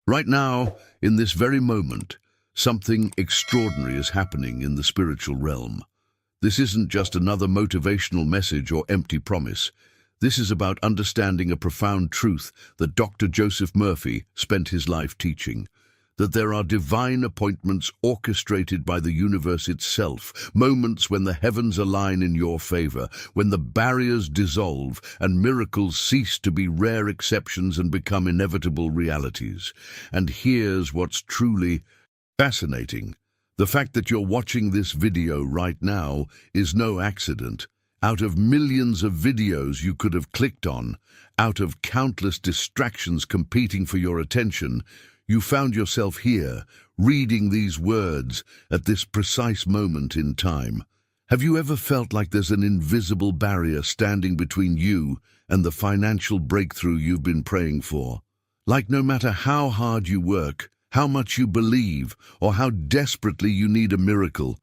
Right now, in this very moment, something extraordinary is happening in the spiritual realm. This isn't just another motivational message or empty promise. This is about understanding a profound truth that Dr. Joseph Murphy spent his life teaching. That there are divine appointments orchestrated by the universe itself, moments when the heavens align in your favor, when the barriers dissolve and miracles cease to be rare exceptions and become inevitable realities. And here's what's truly fascinating. The fact that you're watching this video right now is no accident. Out of millions of videos you could have clicked on, out of countless distractions competing for your attention, you found yourself here, reading these words at this precise moment in time. Have you ever felt like there's an invisible barrier standing between you and the financial breakthrough you've been praying for? Like no matter how hard you work, how much you believe, or how desperately you need a miracle,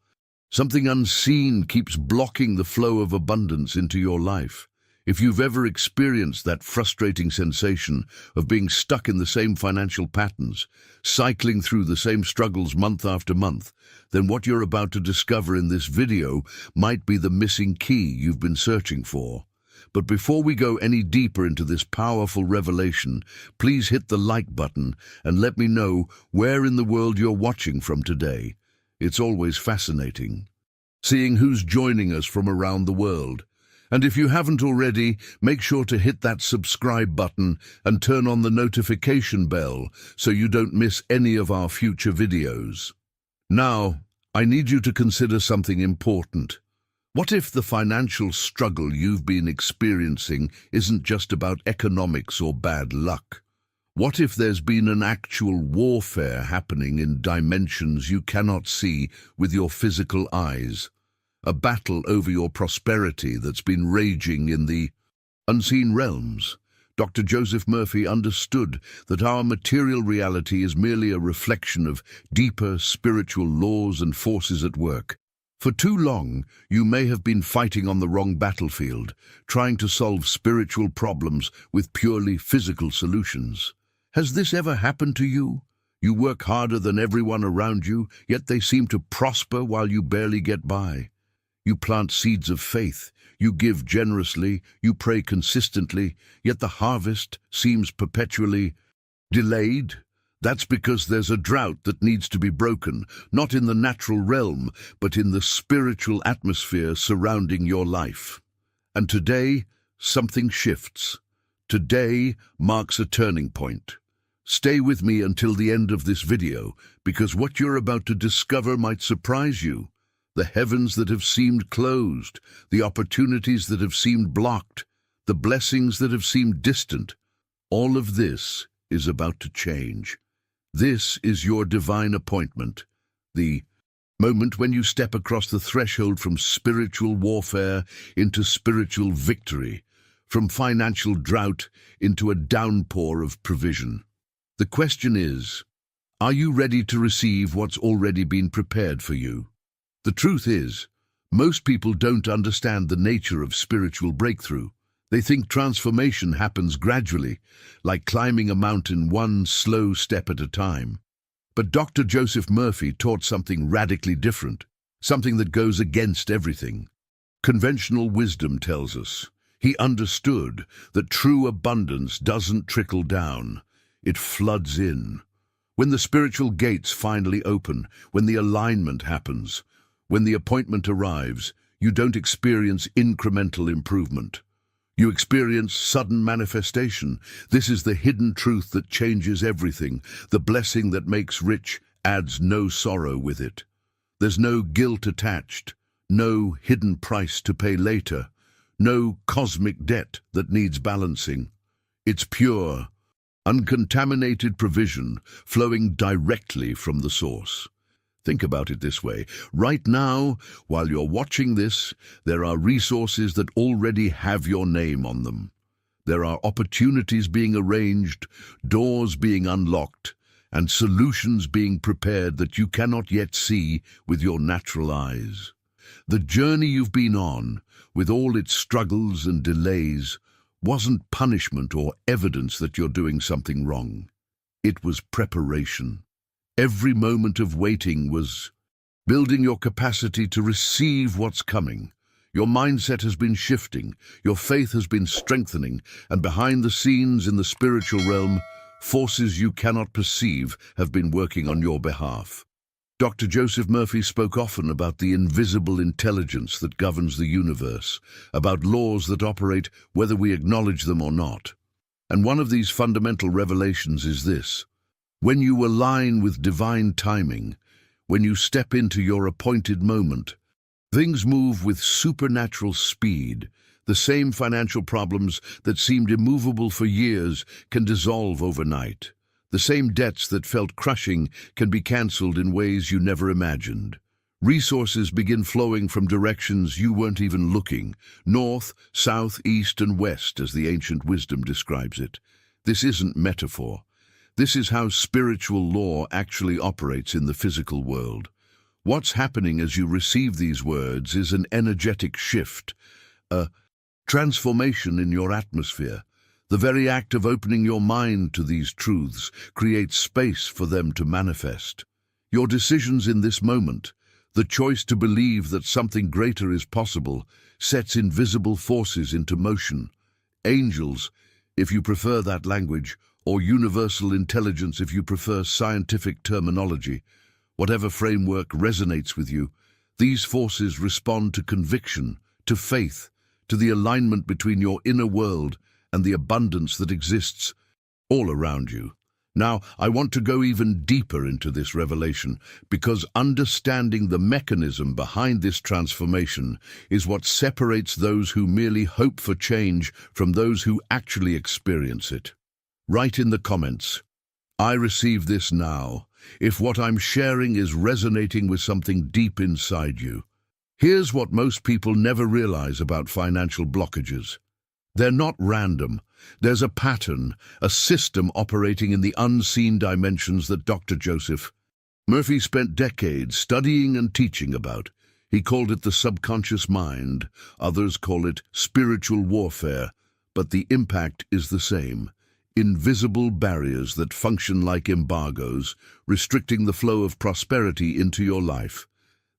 something unseen keeps blocking the flow of abundance into your life. If you've ever experienced that frustrating sensation of being stuck in the same financial patterns, cycling through the same struggles month after month, then what you're about to discover in this video might be the missing key you've been searching for. But before we go any deeper into this powerful revelation, please hit the like button and let me know where in the world you're watching from today. It's always fascinating seeing who's joining us from around the world. And if you haven't already, make sure to hit that subscribe button and turn on the notification bell so you don't miss any of our future videos. Now, I need you to consider something important. What if the financial struggle you've been experiencing isn't just about economics or bad luck? What if there's been an actual warfare happening in dimensions you cannot see with your physical eyes? A battle over your prosperity that's been raging in the unseen realms. Dr. Joseph Murphy understood that our material reality is merely a reflection of deeper spiritual laws and forces at work. For too long, you may have been fighting on the wrong battlefield, trying to solve spiritual problems with purely physical solutions. Has this ever happened to you? You work harder than everyone around you, yet they seem to prosper while you barely get by. You plant seeds of faith, you give generously, you pray consistently, yet the harvest seems perpetually delayed. That's because there's a drought that needs to be broken, not in the natural realm, but in the spiritual atmosphere surrounding your life. And today, something shifts. Today marks a turning point. Stay with me until the end of this video, because what you're about to discover might surprise you. The heavens that have seemed closed, the opportunities that have seemed blocked, the blessings that have seemed distant, all of this is about to change. This is your divine appointment, the moment when you step across the threshold from spiritual warfare into spiritual victory, from financial drought into a downpour of provision. The question is, are you ready to receive what's already been prepared for you? The truth is, most people don't understand the nature of spiritual breakthrough. They think transformation happens gradually, like climbing a mountain one slow step at a time. But Dr. Joseph Murphy taught something radically different, something that goes against everything. Conventional wisdom tells us. He understood that true abundance doesn't trickle down, it floods in. When the spiritual gates finally open, when the alignment happens, when the appointment arrives, you don't experience incremental improvement. You experience sudden manifestation. This is the hidden truth that changes everything. The blessing that makes rich adds no sorrow with it. There's no guilt attached, no hidden price to pay later, no cosmic debt that needs balancing. It's pure, uncontaminated provision flowing directly from the source. Think about it this way. Right now, while you're watching this, there are resources that already have your name on them. There are opportunities being arranged, doors being unlocked, and solutions being prepared that you cannot yet see with your natural eyes. The journey you've been on, with all its struggles and delays, wasn't punishment or evidence that you're doing something wrong. It was preparation. Every moment of waiting was building your capacity to receive what's coming. Your mindset has been shifting, your faith has been strengthening, and behind the scenes in the spiritual realm, forces you cannot perceive have been working on your behalf. Dr. Joseph Murphy spoke often about the invisible intelligence that governs the universe, about laws that operate whether we acknowledge them or not. And one of these fundamental revelations is this: when you align with divine timing, when you step into your appointed moment, things move with supernatural speed. The same financial problems that seemed immovable for years can dissolve overnight. The same debts that felt crushing can be cancelled in ways you never imagined. Resources begin flowing from directions you weren't even looking, north, south, east, and west, as the ancient wisdom describes it. This isn't metaphor. This is how spiritual law actually operates in the physical world. What's happening as you receive these words is an energetic shift, a transformation in your atmosphere. The very act of opening your mind to these truths creates space for them to manifest. Your decisions in this moment, the choice to believe that something greater is possible, sets invisible forces into motion. Angels, if you prefer that language, or universal intelligence if you prefer scientific terminology, whatever framework resonates with you, these forces respond to conviction, to faith, to the alignment between your inner world and the abundance that exists all around you. Now, I want to go even deeper into this revelation, because understanding the mechanism behind this transformation is what separates those who merely hope for change from those who actually experience it. Write in the comments, "I receive this now," if what I'm sharing is resonating with something deep inside you. Here's what most people never realize about financial blockages. They're not random. There's a pattern, a system operating in the unseen dimensions that Dr. Joseph Murphy spent decades studying and teaching about. He called it the subconscious mind. Others call it spiritual warfare, but the impact is the same. Invisible barriers that function like embargoes, restricting the flow of prosperity into your life.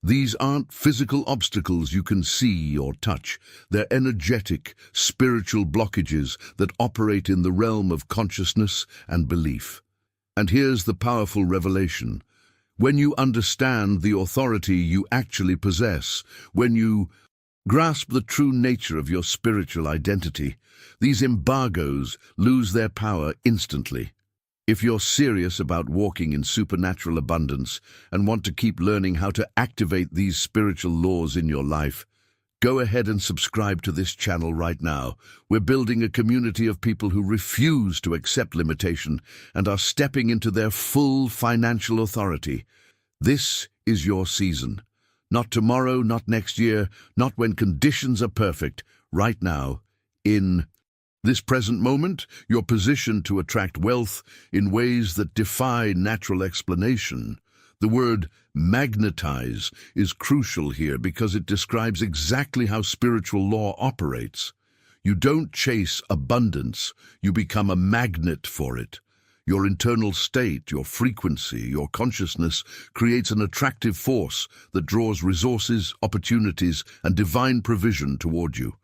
These aren't physical obstacles you can see or touch. They're energetic, spiritual blockages that operate in the realm of consciousness and belief. And here's the powerful revelation. When you understand the authority you actually possess, when you grasp the true nature of your spiritual identity, these embargoes lose their power instantly. If you're serious about walking in supernatural abundance and want to keep learning how to activate these spiritual laws in your life, go ahead and subscribe to this channel right now. We're building a community of people who refuse to accept limitation and are stepping into their full financial authority. This is your season. Not tomorrow, not next year, not when conditions are perfect. Right now, in this present moment, you're positioned to attract wealth in ways that defy natural explanation. The word magnetize is crucial here because it describes exactly how spiritual law operates. You don't chase abundance, you become a magnet for it. Your internal state, your frequency, your consciousness creates an attractive force that draws resources, opportunities, and divine provision toward you.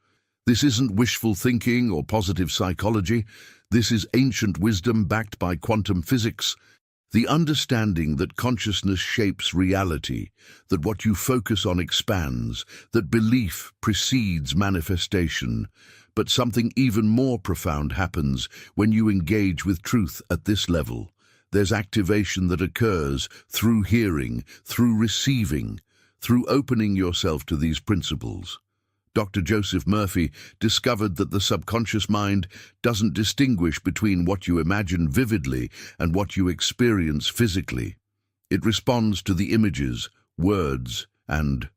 This isn't wishful thinking or positive psychology. This is ancient wisdom backed by quantum physics. The understanding that consciousness shapes reality, that what you focus on expands, that belief precedes manifestation. But something even more profound happens when you engage with truth at this level. There's activation that occurs through hearing, through receiving, through opening yourself to these principles. Dr. Joseph Murphy discovered that the subconscious mind doesn't distinguish between what you imagine vividly and what you experience physically. It responds to the images, words, and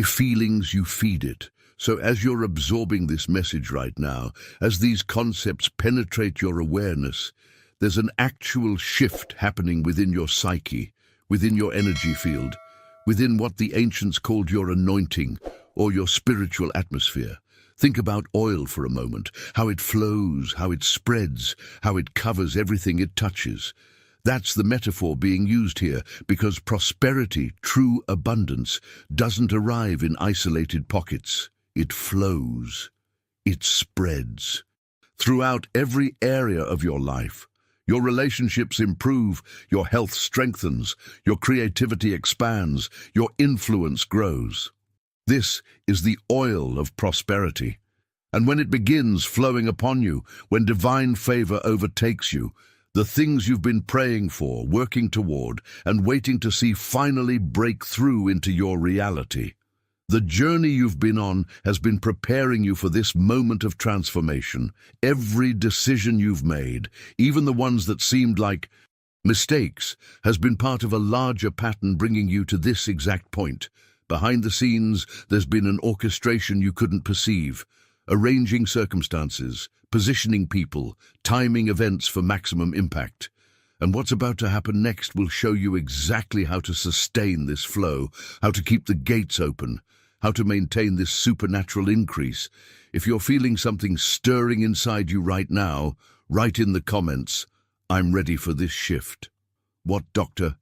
feelings you feed it. So as you're absorbing this message right now, as these concepts penetrate your awareness, there's an actual shift happening within your psyche, within your energy field, within what the ancients called your anointing, or your spiritual atmosphere. Think about oil for a moment, how it flows, how it spreads, how it covers everything it touches. That's the metaphor being used here, because prosperity, true abundance, doesn't arrive in isolated pockets. It flows. It spreads. Throughout every area of your life, your relationships improve, your health strengthens, your creativity expands, your influence grows. This is the oil of prosperity. And when it begins flowing upon you, when divine favor overtakes you, the things you've been praying for, working toward, and waiting to see finally break through into your reality. The journey you've been on has been preparing you for this moment of transformation. Every decision you've made, even the ones that seemed like mistakes, has been part of a larger pattern bringing you to this exact point. Behind the scenes, there's been an orchestration you couldn't perceive, arranging circumstances, positioning people, timing events for maximum impact. And what's about to happen next will show you exactly how to sustain this flow, how to keep the gates open, how to maintain this supernatural increase. If you're feeling something stirring inside you right now, write in the comments, "I'm ready for this shift." What Dr.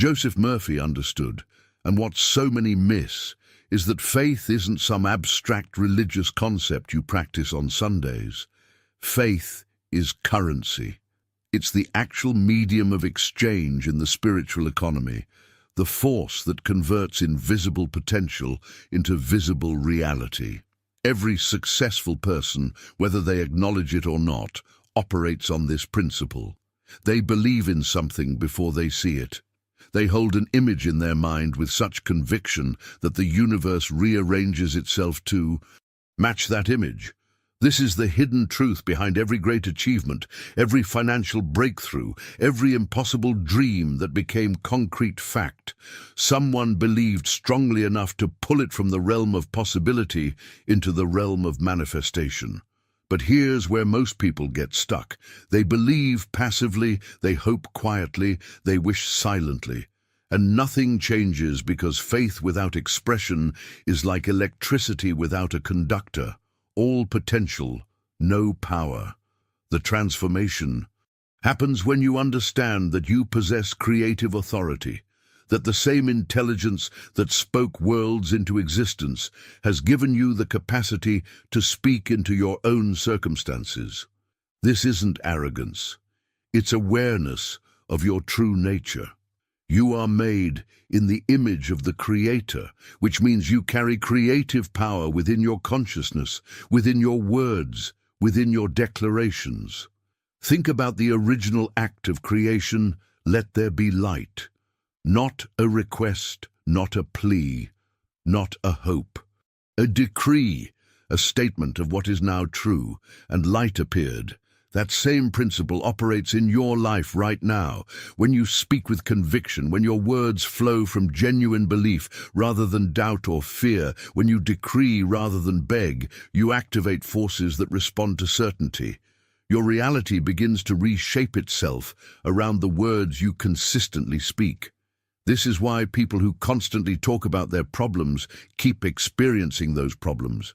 Joseph Murphy understood, and what so many miss, is that faith isn't some abstract religious concept you practice on Sundays. Faith is currency. It's the actual medium of exchange in the spiritual economy, the force that converts invisible potential into visible reality. Every successful person, whether they acknowledge it or not, operates on this principle. They believe in something before they see it. They hold an image in their mind with such conviction that the universe rearranges itself to match that image. This is the hidden truth behind every great achievement, every financial breakthrough, every impossible dream that became concrete fact. Someone believed strongly enough to pull it from the realm of possibility into the realm of manifestation. But here's where most people get stuck. They believe passively, they hope quietly, they wish silently. And nothing changes because faith without expression is like electricity without a conductor. All potential, no power. The transformation happens when you understand that you possess creative authority, that the same intelligence that spoke worlds into existence has given you the capacity to speak into your own circumstances. This isn't arrogance. It's awareness of your true nature. You are made in the image of the Creator, which means you carry creative power within your consciousness, within your words, within your declarations. Think about the original act of creation, let there be light. Not a request, not a plea, not a hope. A decree, a statement of what is now true, and light appeared. That same principle operates in your life right now, when you speak with conviction, when your words flow from genuine belief rather than doubt or fear, when you decree rather than beg, you activate forces that respond to certainty. Your reality begins to reshape itself around the words you consistently speak. This is why people who constantly talk about their problems keep experiencing those problems.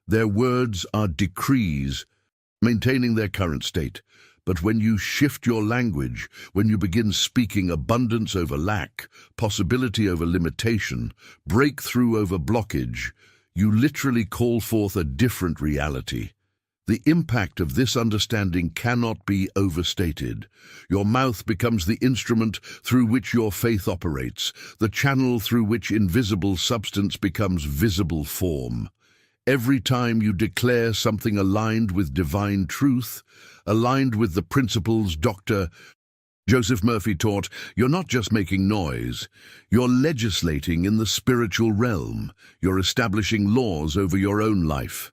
Their words are decrees, maintaining their current state. But when you shift your language, when you begin speaking abundance over lack, possibility over limitation, breakthrough over blockage, you literally call forth a different reality. The impact of this understanding cannot be overstated. Your mouth becomes the instrument through which your faith operates, the channel through which invisible substance becomes visible form. Every time you declare something aligned with divine truth, aligned with the principles Dr. Joseph Murphy taught, you're not just making noise, you're legislating in the spiritual realm. You're establishing laws over your own life.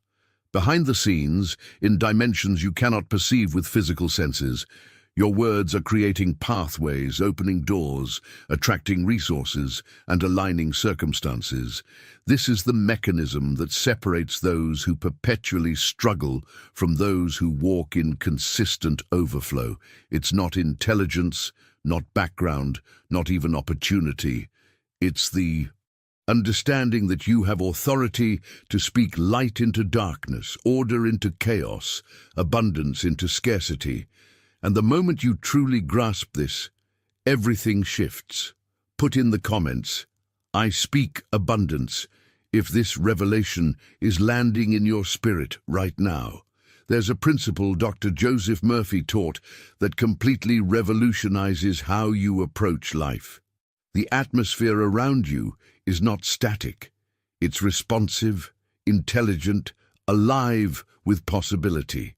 Behind the scenes, in dimensions you cannot perceive with physical senses, your words are creating pathways, opening doors, attracting resources, and aligning circumstances. This is the mechanism that separates those who perpetually struggle from those who walk in consistent overflow. It's not intelligence, not background, not even opportunity. It's the understanding that you have authority to speak light into darkness, order into chaos, abundance into scarcity. And the moment you truly grasp this, everything shifts. Put in the comments, "I speak abundance," if this revelation is landing in your spirit right now. There's a principle Dr. Joseph Murphy taught that completely revolutionizes how you approach life. The atmosphere around you is not static. It's responsive, intelligent, alive with possibility.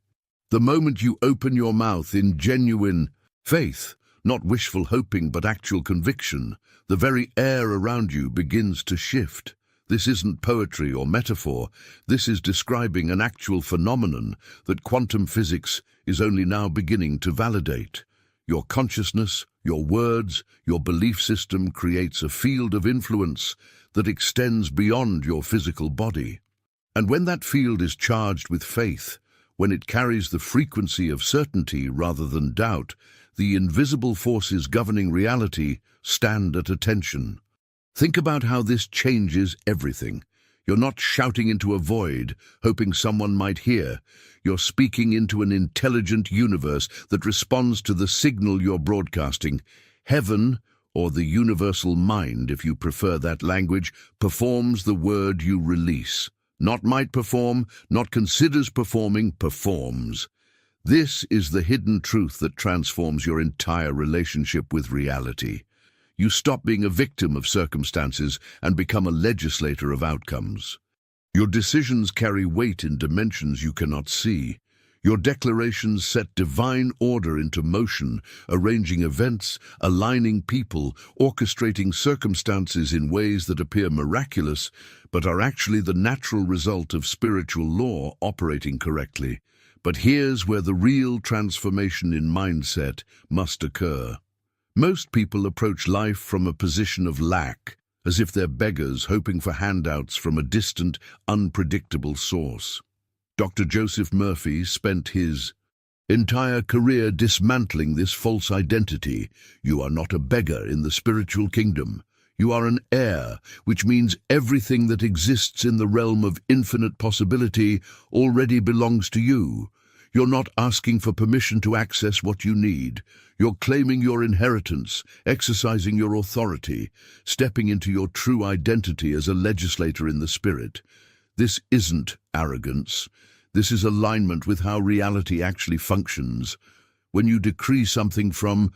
The moment you open your mouth in genuine faith, not wishful hoping but actual conviction, the very air around you begins to shift. This isn't poetry or metaphor. This is describing an actual phenomenon that quantum physics is only now beginning to validate. Your consciousness, your words, your belief system creates a field of influence that extends beyond your physical body. And when that field is charged with faith, when it carries the frequency of certainty rather than doubt, the invisible forces governing reality stand at attention. Think about how this changes everything. You're not shouting into a void, hoping someone might hear. You're speaking into an intelligent universe that responds to the signal you're broadcasting. Heaven, or the universal mind, if you prefer that language, performs the word you release. Not might perform, not considers performing, performs. This is the hidden truth that transforms your entire relationship with reality. You stop being a victim of circumstances and become a legislator of outcomes. Your decisions carry weight in dimensions you cannot see. Your declarations set divine order into motion, arranging events, aligning people, orchestrating circumstances in ways that appear miraculous, but are actually the natural result of spiritual law operating correctly. But here's where the real transformation in mindset must occur. Most people approach life from a position of lack, as if they're beggars hoping for handouts from a distant, unpredictable source. Dr. Joseph Murphy spent his entire career dismantling this false identity. You are not a beggar in the spiritual kingdom. You are an heir, which means everything that exists in the realm of infinite possibility already belongs to you. You're not asking for permission to access what you need. You're claiming your inheritance, exercising your authority, stepping into your true identity as a legislator in the spirit. This isn't arrogance. This is alignment with how reality actually functions. When you decree something from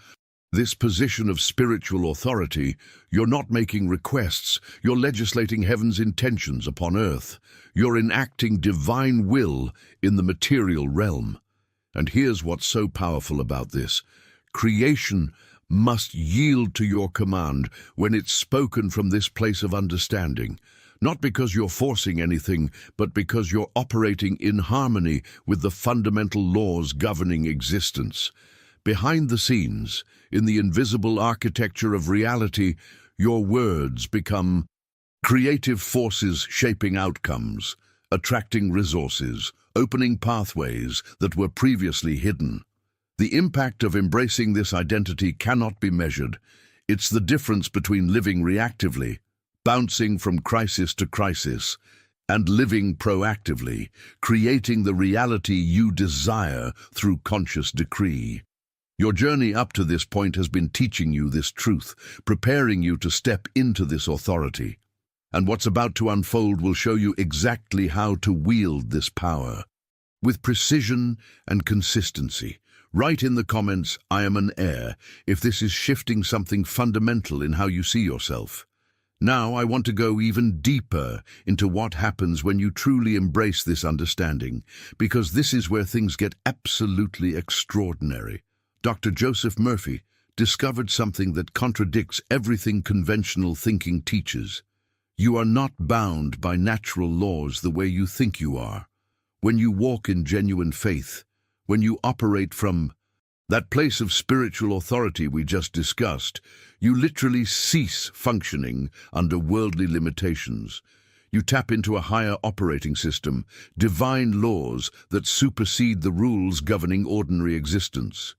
this position of spiritual authority, you're not making requests, you're legislating heaven's intentions upon earth. You're enacting divine will in the material realm. And here's what's so powerful about this. Creation must yield to your command when it's spoken from this place of understanding. Not because you're forcing anything, but because you're operating in harmony with the fundamental laws governing existence. Behind the scenes, in the invisible architecture of reality, your words become creative forces shaping outcomes, attracting resources, opening pathways that were previously hidden. The impact of embracing this identity cannot be measured. It's the difference between living reactively, bouncing from crisis to crisis, and living proactively, creating the reality you desire through conscious decree. Your journey up to this point has been teaching you this truth, preparing you to step into this authority. And what's about to unfold will show you exactly how to wield this power. With precision and consistency. Write in the comments, "I am an heir," if this is shifting something fundamental in how you see yourself. Now I want to go even deeper into what happens when you truly embrace this understanding, because this is where things get absolutely extraordinary. Dr. Joseph Murphy discovered something that contradicts everything conventional thinking teaches. You are not bound by natural laws the way you think you are. When you walk in genuine faith, when you operate from that place of spiritual authority we just discussed, you literally cease functioning under worldly limitations. You tap into a higher operating system, divine laws that supersede the rules governing ordinary existence.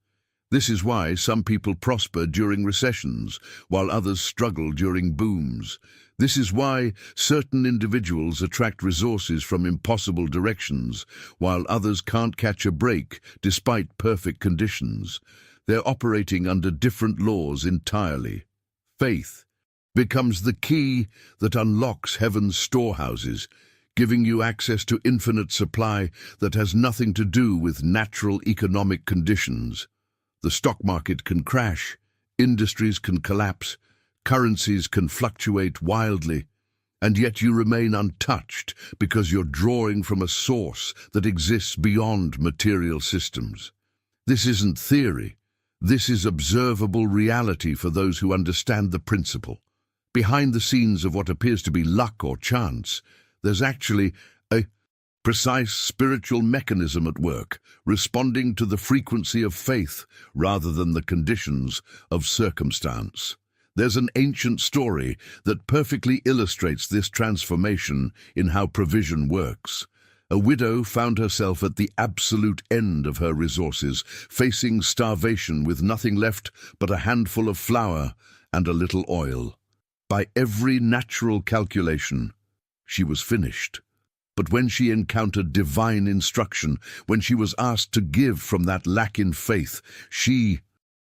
This is why some people prosper during recessions, while others struggle during booms. This is why certain individuals attract resources from impossible directions, while others can't catch a break despite perfect conditions. They're operating under different laws entirely. Faith becomes the key that unlocks heaven's storehouses, giving you access to infinite supply that has nothing to do with natural economic conditions. The stock market can crash, industries can collapse, currencies can fluctuate wildly, and yet you remain untouched because you're drawing from a source that exists beyond material systems. This isn't theory. This is observable reality for those who understand the principle. Behind the scenes of what appears to be luck or chance, there's actually a precise spiritual mechanism at work, responding to the frequency of faith rather than the conditions of circumstance. There's an ancient story that perfectly illustrates this transformation in how provision works. A widow found herself at the absolute end of her resources, facing starvation with nothing left but a handful of flour and a little oil. By every natural calculation, she was finished. But when she encountered divine instruction, when she was asked to give from that lack in faith, she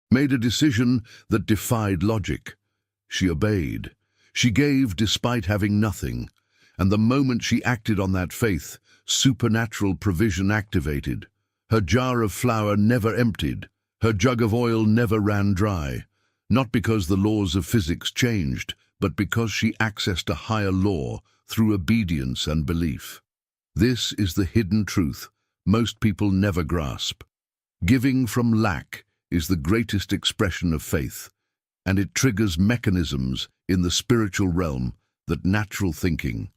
made a decision that defied logic. She obeyed. She gave despite having nothing. And the moment she acted on that faith, supernatural provision activated. Her jar of flour never emptied. Her jug of oil never ran dry. Not because the laws of physics changed, but because she accessed a higher law through obedience and belief. This is the hidden truth most people never grasp. Giving from lack is the greatest expression of faith, and it triggers mechanisms in the spiritual realm that natural thinking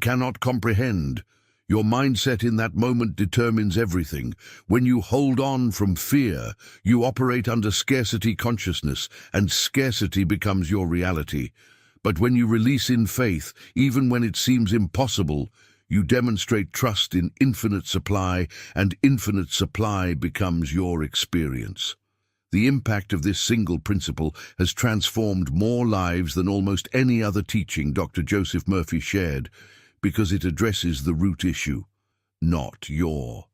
cannot comprehend. Your mindset in that moment determines everything. When you hold on from fear, you operate under scarcity consciousness, and scarcity becomes your reality. But when you release in faith, even when it seems impossible, you demonstrate trust in infinite supply, and infinite supply becomes your experience. The impact of this single principle has transformed more lives than almost any other teaching Dr. Joseph Murphy shared, because it addresses the root issue, not your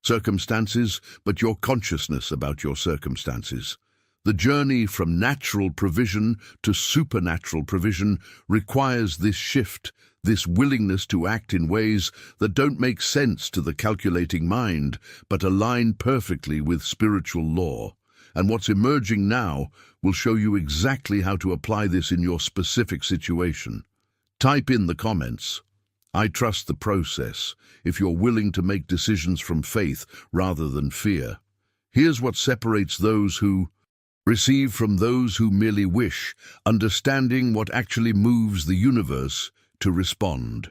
circumstances, but your consciousness about your circumstances. The journey from natural provision to supernatural provision requires this shift, this willingness to act in ways that don't make sense to the calculating mind, but align perfectly with spiritual law. And what's emerging now will show you exactly how to apply this in your specific situation. Type in the comments, "I trust the process," if you're willing to make decisions from faith rather than fear. Here's what separates those who receive from those who merely wish, understanding what actually moves the universe to respond.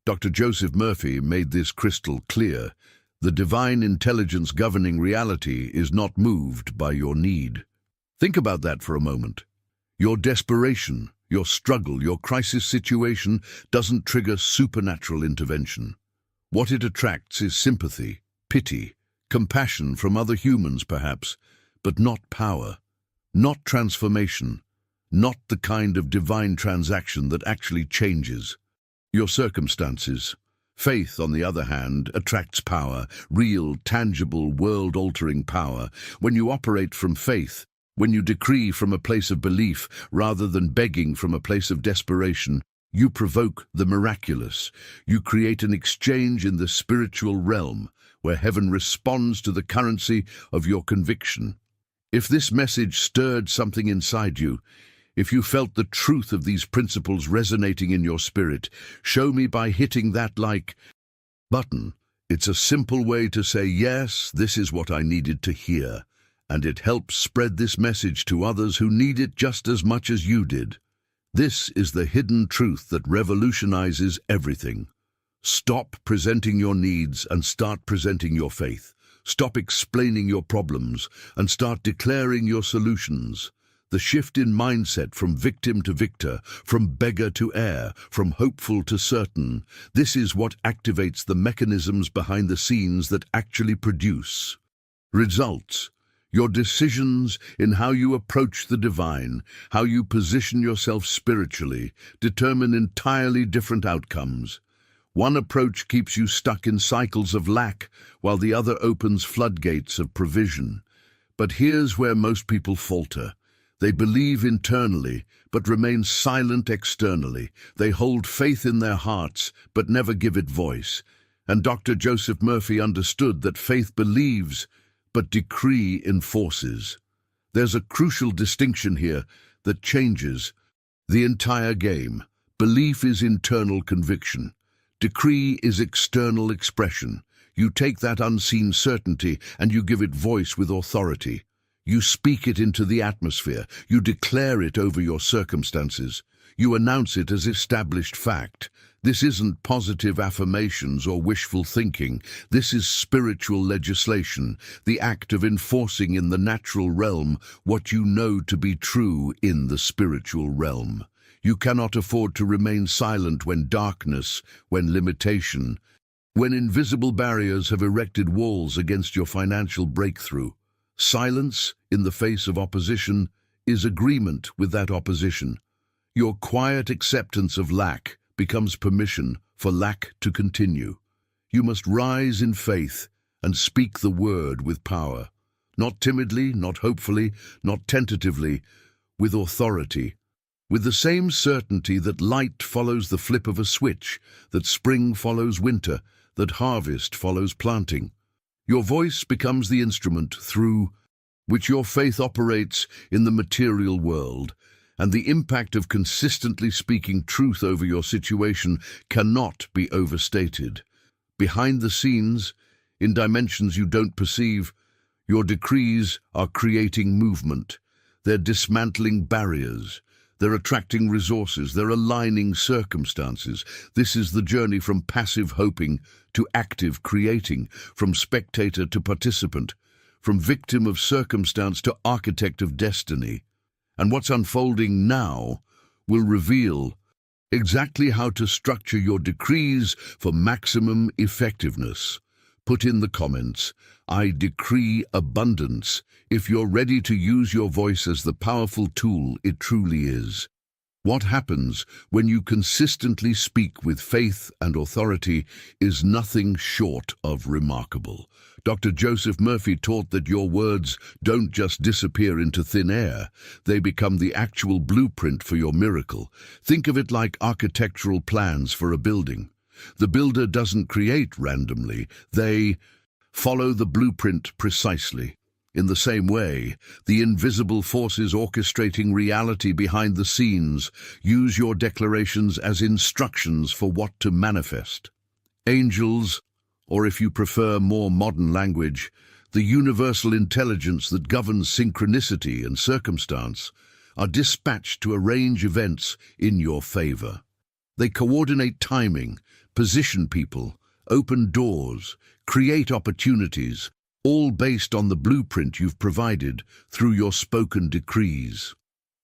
Dr. Joseph Murphy made this crystal clear. The divine intelligence governing reality is not moved by your need. Think about that for a moment. Your desperation, your struggle, your crisis situation doesn't trigger supernatural intervention. What it attracts is sympathy, pity, compassion from other humans perhaps, but not power, not transformation, not the kind of divine transaction that actually changes your circumstances. Faith, on the other hand, attracts power, real, tangible, world-altering power. When you operate from faith, when you decree from a place of belief rather than begging from a place of desperation, you provoke the miraculous. You create an exchange in the spiritual realm where heaven responds to the currency of your conviction. If this message stirred something inside you, if you felt the truth of these principles resonating in your spirit, show me by hitting that like button. It's a simple way to say, yes, this is what I needed to hear, and it helps spread this message to others who need it just as much as you did. This is the hidden truth that revolutionizes everything. Stop presenting your needs and start presenting your faith. Stop explaining your problems and start declaring your solutions. The shift in mindset from victim to victor, from beggar to heir, from hopeful to certain, this is what activates the mechanisms behind the scenes that actually produce results. Your decisions in how you approach the divine, how you position yourself spiritually, determine entirely different outcomes. One approach keeps you stuck in cycles of lack, while the other opens floodgates of provision. But here's where most people falter. They believe internally, but remain silent externally. They hold faith in their hearts, but never give it voice. And Dr. Joseph Murphy understood that faith believes, but decree enforces. There's a crucial distinction here that changes the entire game. Belief is internal conviction. Decree is external expression. You take that unseen certainty and you give it voice with authority. You speak it into the atmosphere. You declare it over your circumstances. You announce it as established fact. This isn't positive affirmations or wishful thinking. This is spiritual legislation, the act of enforcing in the natural realm what you know to be true in the spiritual realm. You cannot afford to remain silent when darkness, when limitation, when invisible barriers have erected walls against your financial breakthrough. Silence in the face of opposition is agreement with that opposition. Your quiet acceptance of lack becomes permission for lack to continue. You must rise in faith and speak the word with power. Not timidly, not hopefully, not tentatively, with authority. With the same certainty that light follows the flip of a switch, that spring follows winter, that harvest follows planting. Your voice becomes the instrument through which your faith operates in the material world, and the impact of consistently speaking truth over your situation cannot be overstated. Behind the scenes, in dimensions you don't perceive, your decrees are creating movement. They're dismantling barriers. They're attracting resources. They're aligning circumstances. This is the journey from passive hoping to active creating, from spectator to participant, from victim of circumstance to architect of destiny. And what's unfolding now will reveal exactly how to structure your decrees for maximum effectiveness. Put in the comments, "I decree abundance," if you're ready to use your voice as the powerful tool it truly is. What happens when you consistently speak with faith and authority is nothing short of remarkable. Dr. Joseph Murphy taught that your words don't just disappear into thin air, they become the actual blueprint for your miracle. Think of it like architectural plans for a building. The builder doesn't create randomly, they follow the blueprint precisely. In the same way, the invisible forces orchestrating reality behind the scenes use your declarations as instructions for what to manifest. Angels, or if you prefer more modern language, the universal intelligence that governs synchronicity and circumstance, are dispatched to arrange events in your favor. They coordinate timing, position people, open doors, create opportunities, all based on the blueprint you've provided through your spoken decrees.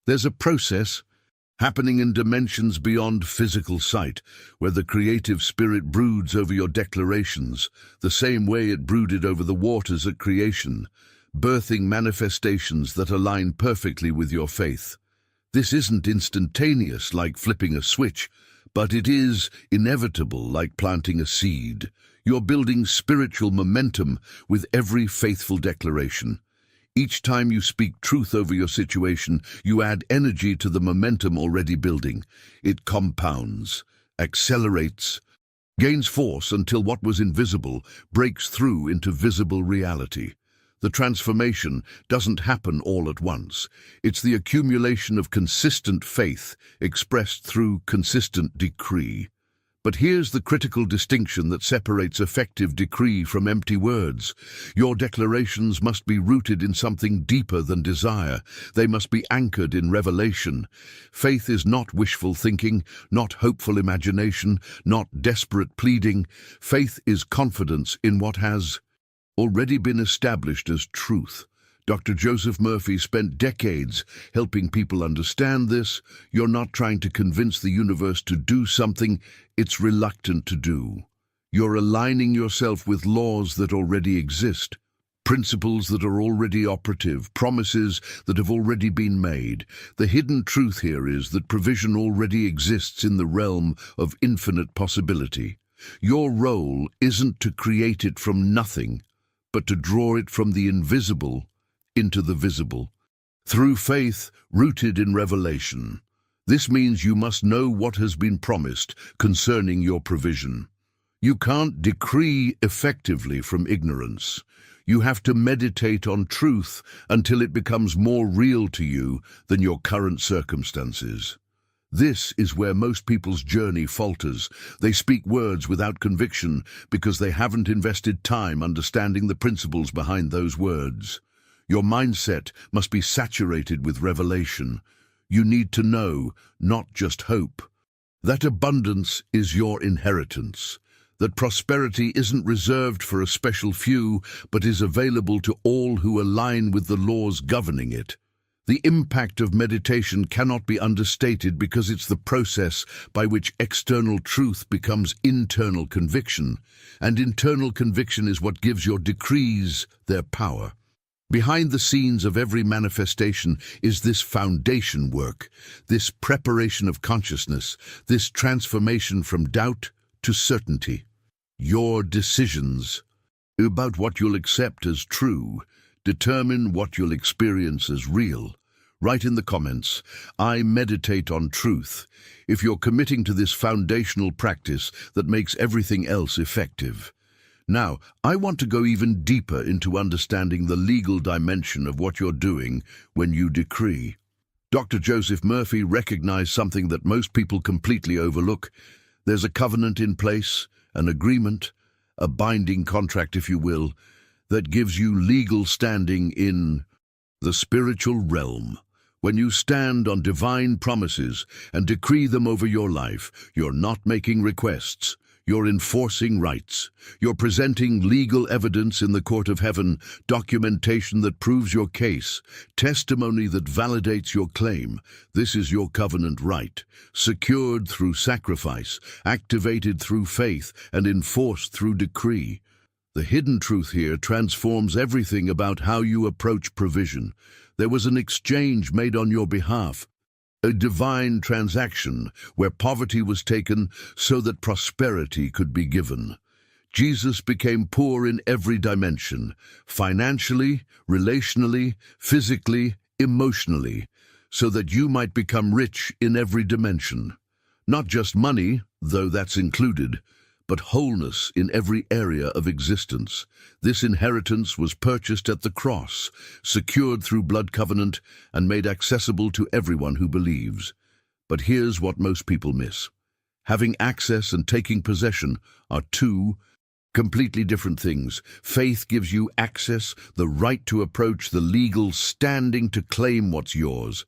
There's a process happening in dimensions beyond physical sight, where the creative spirit broods over your declarations, the same way it brooded over the waters at creation, birthing manifestations that align perfectly with your faith. This isn't instantaneous like flipping a switch, but it is inevitable like planting a seed. You're building spiritual momentum with every faithful declaration. Each time you speak truth over your situation, you add energy to the momentum already building. It compounds, accelerates, gains force until what was invisible breaks through into visible reality. The transformation doesn't happen all at once. It's the accumulation of consistent faith expressed through consistent decree. But here's the critical distinction that separates effective decree from empty words. Your declarations must be rooted in something deeper than desire. They must be anchored in revelation. Faith is not wishful thinking, not hopeful imagination, not desperate pleading. Faith is confidence in what has already been established as truth. Dr. Joseph Murphy spent decades helping people understand this. You're not trying to convince the universe to do something it's reluctant to do. You're aligning yourself with laws that already exist, principles that are already operative, promises that have already been made. The hidden truth here is that provision already exists in the realm of infinite possibility. Your role isn't to create it from nothing, but to draw it from the invisible into the visible. Through faith rooted in revelation. This means you must know what has been promised concerning your provision. You can't decree effectively from ignorance. You have to meditate on truth until it becomes more real to you than your current circumstances. This is where most people's journey falters. They speak words without conviction because they haven't invested time understanding the principles behind those words. Your mindset must be saturated with revelation. You need to know, not just hope, that abundance is your inheritance, that prosperity isn't reserved for a special few, but is available to all who align with the laws governing it. The impact of meditation cannot be understated because it's the process by which external truth becomes internal conviction, and internal conviction is what gives your decrees their power. Behind the scenes of every manifestation is this foundation work, this preparation of consciousness, this transformation from doubt to certainty. Your decisions about what you'll accept as true determine what you'll experience as real. Write in the comments, "I meditate on truth," if you're committing to this foundational practice that makes everything else effective. Now, I want to go even deeper into understanding the legal dimension of what you're doing when you decree. Dr. Joseph Murphy recognized something that most people completely overlook. There's a covenant in place, an agreement, a binding contract, if you will, that gives you legal standing in the spiritual realm. When you stand on divine promises and decree them over your life, you're not making requests. You're enforcing rights. You're presenting legal evidence in the court of heaven, documentation that proves your case, testimony that validates your claim. This is your covenant right, secured through sacrifice, activated through faith, and enforced through decree. The hidden truth here transforms everything about how you approach provision. There was an exchange made on your behalf, a divine transaction where poverty was taken so that prosperity could be given. Jesus became poor in every dimension, financially, relationally, physically, emotionally, so that you might become rich in every dimension. Not just money, though that's included, but wholeness in every area of existence. This inheritance was purchased at the cross, secured through blood covenant, and made accessible to everyone who believes. But here's what most people miss. Having access and taking possession are two completely different things. Faith gives you access, the right to approach, the legal standing to claim what's yours.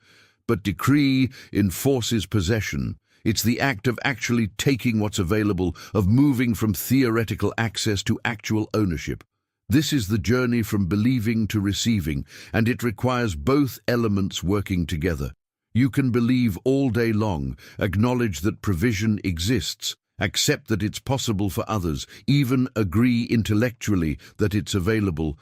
But decree enforces possession. It's the act of actually taking what's available, of moving from theoretical access to actual ownership. This is the journey from believing to receiving, and it requires both elements working together. You can believe all day long, acknowledge that provision exists, accept that it's possible for others, even agree intellectually that it's available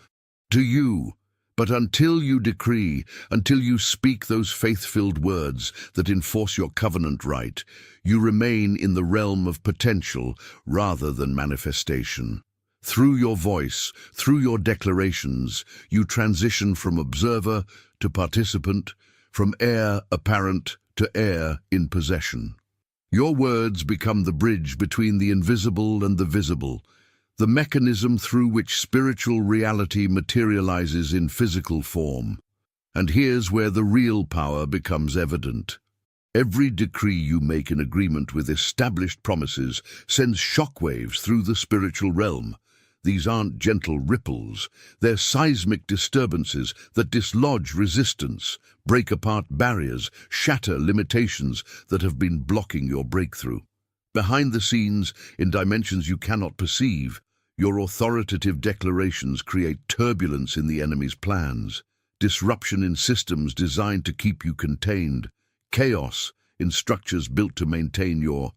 to you. But until you decree, until you speak those faith-filled words that enforce your covenant right, you remain in the realm of potential rather than manifestation. Through your voice, through your declarations, you transition from observer to participant, from heir apparent to heir in possession. Your words become the bridge between the invisible and the visible, the mechanism through which spiritual reality materializes in physical form. And here's where the real power becomes evident. Every decree you make in agreement with established promises sends shockwaves through the spiritual realm. These aren't gentle ripples, they're seismic disturbances that dislodge resistance, break apart barriers, shatter limitations that have been blocking your breakthrough. Behind the scenes, in dimensions you cannot perceive, your authoritative declarations create turbulence in the enemy's plans, disruption in systems designed to keep you contained, chaos in structures built to maintain your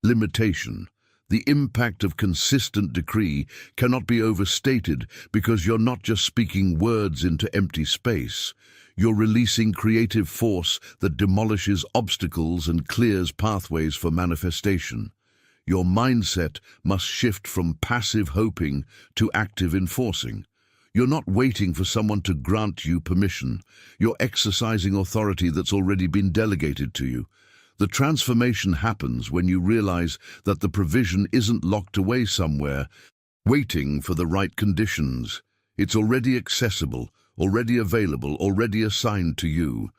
limitation. The impact of consistent decree cannot be overstated because you're not just speaking words into empty space. You're releasing creative force that demolishes obstacles and clears pathways for manifestation. Your mindset must shift from passive hoping to active enforcing. You're not waiting for someone to grant you permission. You're exercising authority that's already been delegated to you. The transformation happens when you realize that the provision isn't locked away somewhere, waiting for the right conditions. It's already accessible, already available, already assigned to you.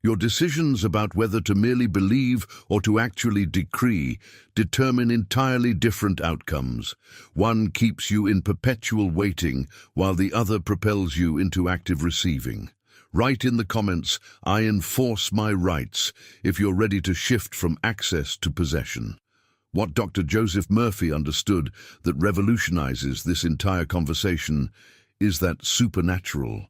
Your decisions about whether to merely believe or to actually decree determine entirely different outcomes. One keeps you in perpetual waiting, while the other propels you into active receiving. Write in the comments, "I enforce my rights," if you're ready to shift from access to possession. What Dr. Joseph Murphy understood that revolutionizes this entire conversation is that supernatural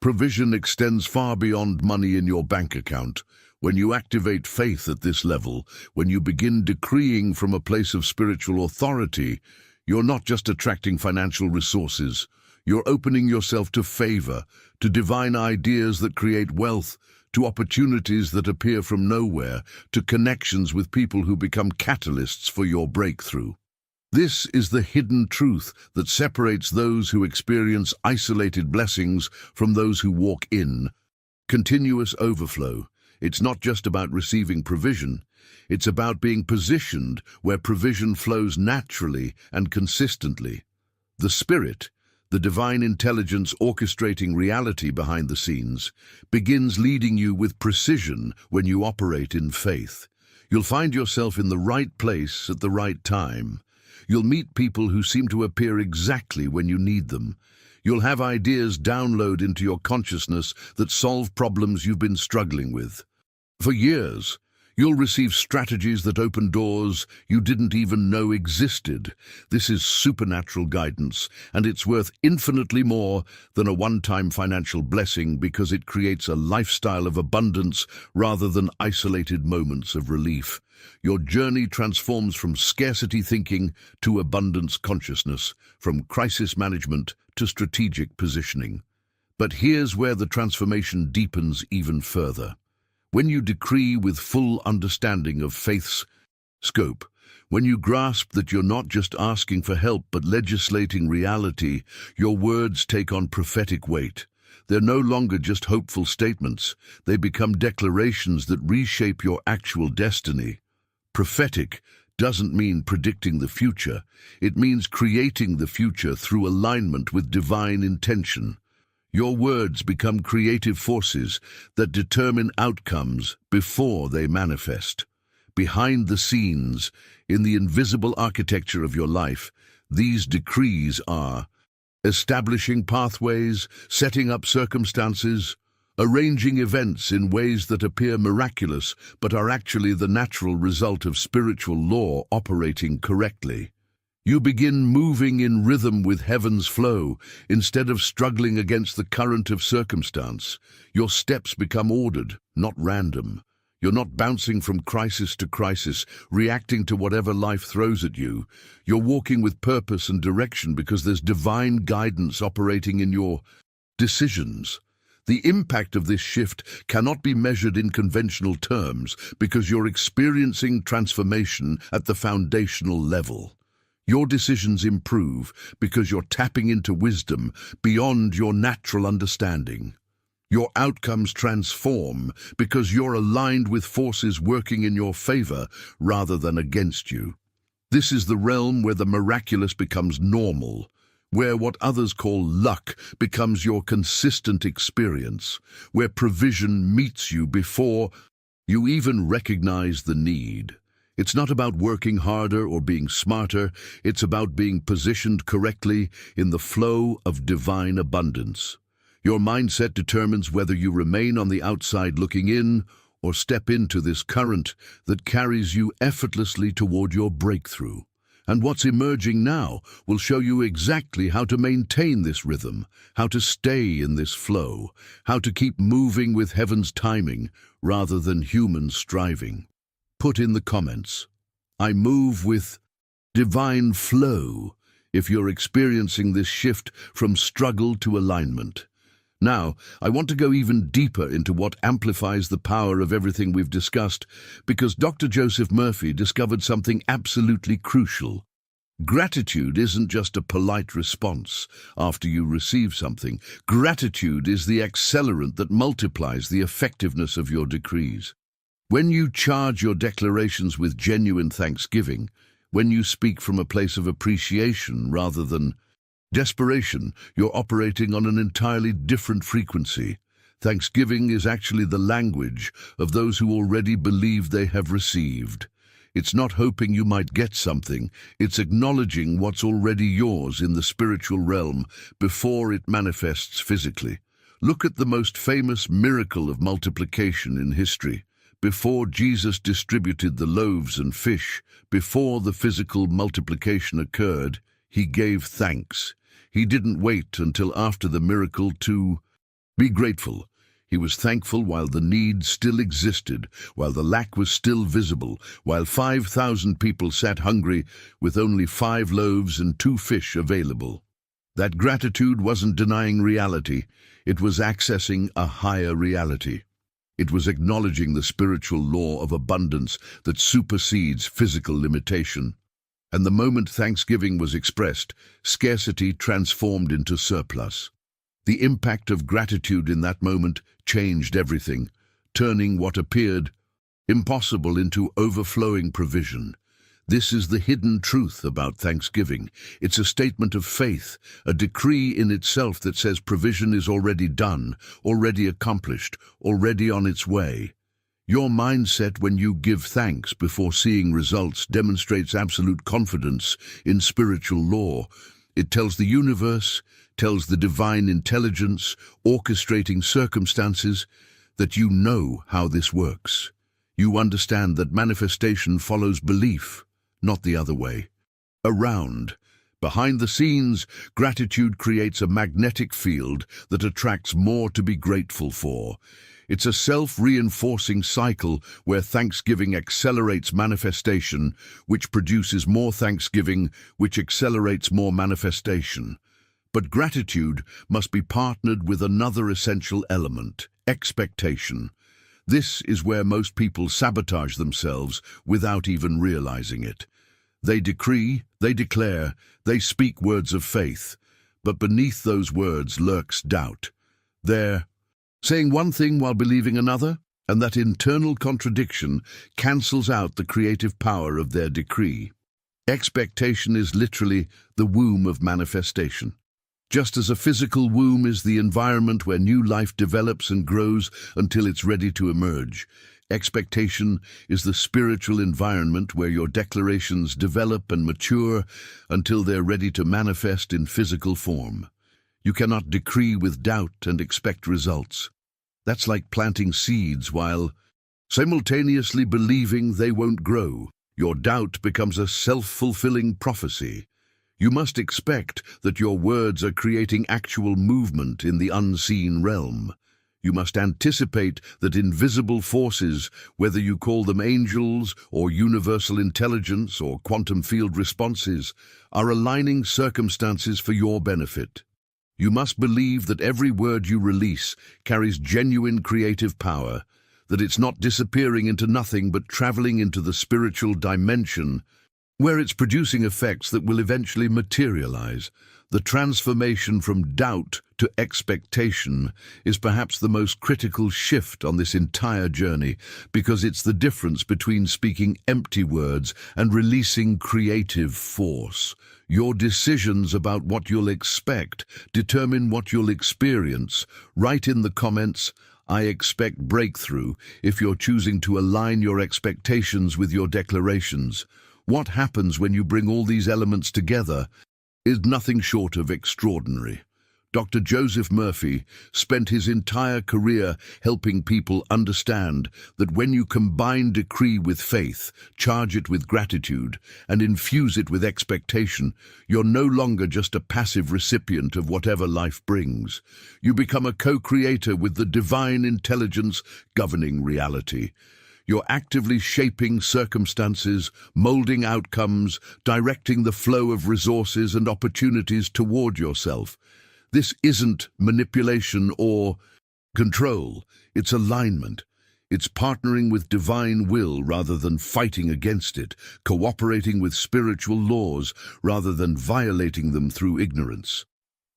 provision extends far beyond money in your bank account. When you activate faith at this level, when you begin decreeing from a place of spiritual authority, you're not just attracting financial resources, you're opening yourself to favor, to divine ideas that create wealth, to opportunities that appear from nowhere, to connections with people who become catalysts for your breakthrough. This is the hidden truth that separates those who experience isolated blessings from those who walk in continuous overflow. It's not just about receiving provision, it's about being positioned where provision flows naturally and consistently. The Spirit, the divine intelligence orchestrating reality behind the scenes, begins leading you with precision when you operate in faith. You'll find yourself in the right place at the right time. You'll meet people who seem to appear exactly when you need them. You'll have ideas download into your consciousness that solve problems you've been struggling with. For years, you'll receive strategies that open doors you didn't even know existed. This is supernatural guidance, and it's worth infinitely more than a one-time financial blessing because it creates a lifestyle of abundance rather than isolated moments of relief. Your journey transforms from scarcity thinking to abundance consciousness, from crisis management to strategic positioning. But here's where the transformation deepens even further. When you decree with full understanding of faith's scope, when you grasp that you're not just asking for help but legislating reality, your words take on prophetic weight. They're no longer just hopeful statements. They become declarations that reshape your actual destiny. Prophetic doesn't mean predicting the future. It means creating the future through alignment with divine intention. Your words become creative forces that determine outcomes before they manifest. Behind the scenes, in the invisible architecture of your life, these decrees are establishing pathways, setting up circumstances, arranging events in ways that appear miraculous but are actually the natural result of spiritual law operating correctly. You begin moving in rhythm with heaven's flow instead of struggling against the current of circumstance. Your steps become ordered, not random. You're not bouncing from crisis to crisis, reacting to whatever life throws at you. You're walking with purpose and direction because there's divine guidance operating in your decisions. The impact of this shift cannot be measured in conventional terms because you're experiencing transformation at the foundational level. Your decisions improve because you're tapping into wisdom beyond your natural understanding. Your outcomes transform because you're aligned with forces working in your favor rather than against you. This is the realm where the miraculous becomes normal, where what others call luck becomes your consistent experience, where provision meets you before you even recognize the need. It's not about working harder or being smarter, it's about being positioned correctly in the flow of divine abundance. Your mindset determines whether you remain on the outside looking in or step into this current that carries you effortlessly toward your breakthrough. And what's emerging now will show you exactly how to maintain this rhythm, how to stay in this flow, how to keep moving with heaven's timing rather than human striving. Put in the comments, "I move with divine flow," if you're experiencing this shift from struggle to alignment. Now, I want to go even deeper into what amplifies the power of everything we've discussed, because Dr. Joseph Murphy discovered something absolutely crucial. Gratitude isn't just a polite response after you receive something. Gratitude is the accelerant that multiplies the effectiveness of your decrees. When you charge your declarations with genuine thanksgiving, when you speak from a place of appreciation rather than desperation, you're operating on an entirely different frequency. Thanksgiving is actually the language of those who already believe they have received. It's not hoping you might get something, it's acknowledging what's already yours in the spiritual realm before it manifests physically. Look at the most famous miracle of multiplication in history. Before Jesus distributed the loaves and fish, before the physical multiplication occurred, he gave thanks. He didn't wait until after the miracle to be grateful. He was thankful while the need still existed, while the lack was still visible, while 5,000 people sat hungry with only 5 loaves and 2 fish available. That gratitude wasn't denying reality, it was accessing a higher reality. It was acknowledging the spiritual law of abundance that supersedes physical limitation. And the moment thanksgiving was expressed, scarcity transformed into surplus. The impact of gratitude in that moment changed everything, turning what appeared impossible into overflowing provision. This is the hidden truth about Thanksgiving. It's a statement of faith, a decree in itself that says provision is already done, already accomplished, already on its way. Your mindset when you give thanks before seeing results demonstrates absolute confidence in spiritual law. It tells the universe, tells the divine intelligence, orchestrating circumstances, that you know how this works. You understand that manifestation follows belief, not the other way. Around, behind the scenes, gratitude creates a magnetic field that attracts more to be grateful for. It's a self-reinforcing cycle where thanksgiving accelerates manifestation, which produces more thanksgiving, which accelerates more manifestation. But gratitude must be partnered with another essential element, expectation. This is where most people sabotage themselves without even realizing it. They decree, they declare, they speak words of faith, but beneath those words lurks doubt. They're saying one thing while believing another, and that internal contradiction cancels out the creative power of their decree. Expectation is literally the womb of manifestation. Just as a physical womb is the environment where new life develops and grows until it's ready to emerge, expectation is the spiritual environment where your declarations develop and mature until they're ready to manifest in physical form. You cannot decree with doubt and expect results. That's like planting seeds while simultaneously believing they won't grow. Your doubt becomes a self-fulfilling prophecy. You must expect that your words are creating actual movement in the unseen realm. You must anticipate that invisible forces, whether you call them angels or universal intelligence or quantum field responses, are aligning circumstances for your benefit. You must believe that every word you release carries genuine creative power, that it's not disappearing into nothing but traveling into the spiritual dimension, where it's producing effects that will eventually materialize. The transformation from doubt to expectation is perhaps the most critical shift on this entire journey, because it's the difference between speaking empty words and releasing creative force. Your decisions about what you'll expect determine what you'll experience. Write in the comments, "I expect breakthrough," if you're choosing to align your expectations with your declarations. What happens when you bring all these elements together is nothing short of extraordinary. Dr. Joseph Murphy spent his entire career helping people understand that when you combine decree with faith, charge it with gratitude, and infuse it with expectation, you're no longer just a passive recipient of whatever life brings. You become a co-creator with the divine intelligence governing reality. You're actively shaping circumstances, molding outcomes, directing the flow of resources and opportunities toward yourself. This isn't manipulation or control, it's alignment. It's partnering with divine will rather than fighting against it, cooperating with spiritual laws rather than violating them through ignorance.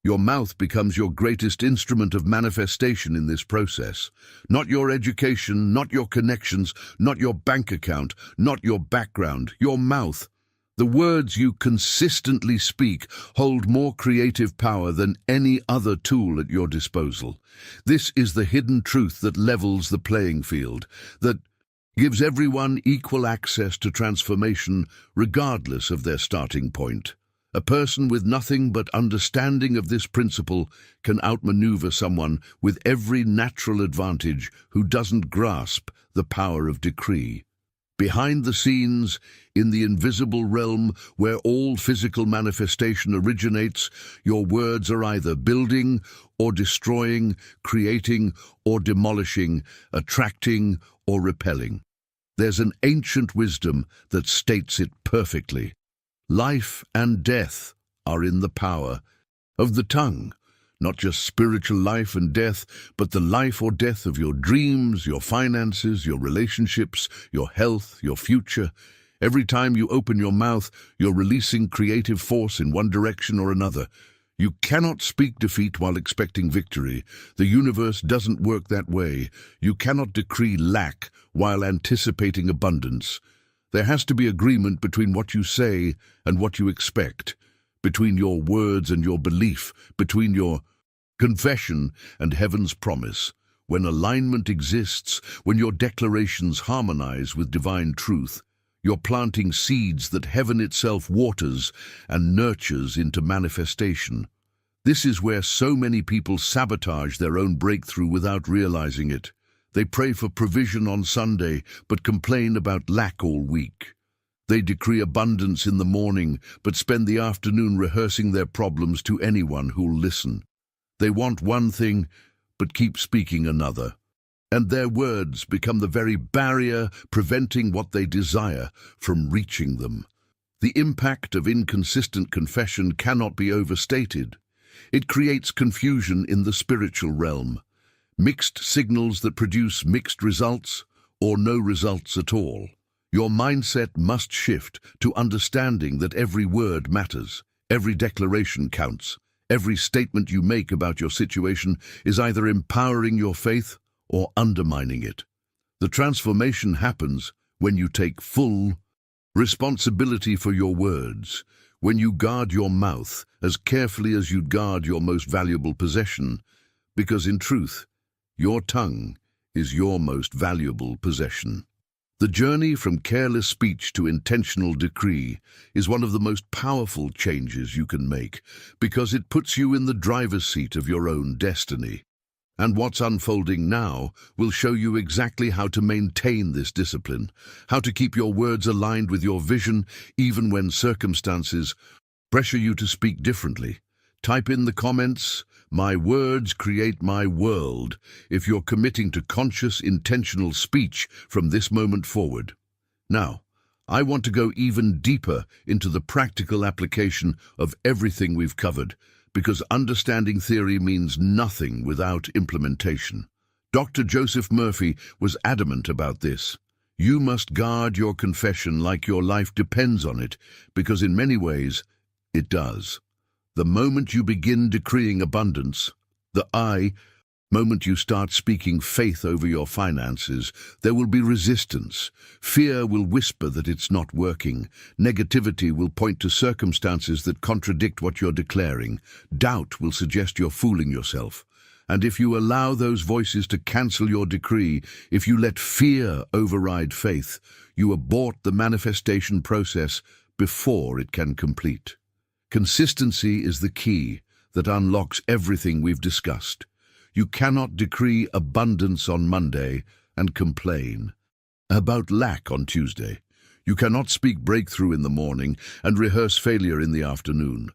Your mouth becomes your greatest instrument of manifestation in this process. Not your education, not your connections, not your bank account, not your background, your mouth. The words you consistently speak hold more creative power than any other tool at your disposal. This is the hidden truth that levels the playing field, that gives everyone equal access to transformation regardless of their starting point. A person with nothing but understanding of this principle can outmaneuver someone with every natural advantage who doesn't grasp the power of decree. Behind the scenes, in the invisible realm where all physical manifestation originates, your words are either building or destroying, creating or demolishing, attracting or repelling. There's an ancient wisdom that states it perfectly. Life and death are in the power of the tongue. Not just spiritual life and death, but the life or death of your dreams, your finances, your relationships, your health, your future. Every time you open your mouth, you're releasing creative force in one direction or another. You cannot speak defeat while expecting victory. The universe doesn't work that way. You cannot decree lack while anticipating abundance. There has to be agreement between what you say and what you expect, between your words and your belief, between your confession and heaven's promise. When alignment exists, when your declarations harmonize with divine truth, you're planting seeds that heaven itself waters and nurtures into manifestation. This is where so many people sabotage their own breakthrough without realizing it. They pray for provision on Sunday, but complain about lack all week. They decree abundance in the morning, but spend the afternoon rehearsing their problems to anyone who'll listen. They want one thing, but keep speaking another. And their words become the very barrier preventing what they desire from reaching them. The impact of inconsistent confession cannot be overstated. It creates confusion in the spiritual realm. Mixed signals that produce mixed results or no results at all. Your mindset must shift to understanding that every word matters, every declaration counts, every statement you make about your situation is either empowering your faith or undermining it. The transformation happens when you take full responsibility for your words, when you guard your mouth as carefully as you'd guard your most valuable possession, because in truth, your tongue is your most valuable possession. The journey from careless speech to intentional decree is one of the most powerful changes you can make because it puts you in the driver's seat of your own destiny. And what's unfolding now will show you exactly how to maintain this discipline, how to keep your words aligned with your vision even when circumstances pressure you to speak differently. Type in the comments, "My words create my world," if you're committing to conscious, intentional speech from this moment forward. Now, I want to go even deeper into the practical application of everything we've covered, because understanding theory means nothing without implementation. Dr. Joseph Murphy was adamant about this. You must guard your confession like your life depends on it, because in many ways, it does. The moment you begin decreeing abundance, moment you start speaking faith over your finances, there will be resistance. Fear will whisper that it's not working. Negativity will point to circumstances that contradict what you're declaring. Doubt will suggest you're fooling yourself. And if you allow those voices to cancel your decree, if you let fear override faith, you abort the manifestation process before it can complete. Consistency is the key that unlocks everything we've discussed. You cannot decree abundance on Monday and complain about lack on Tuesday. You cannot speak breakthrough in the morning and rehearse failure in the afternoon.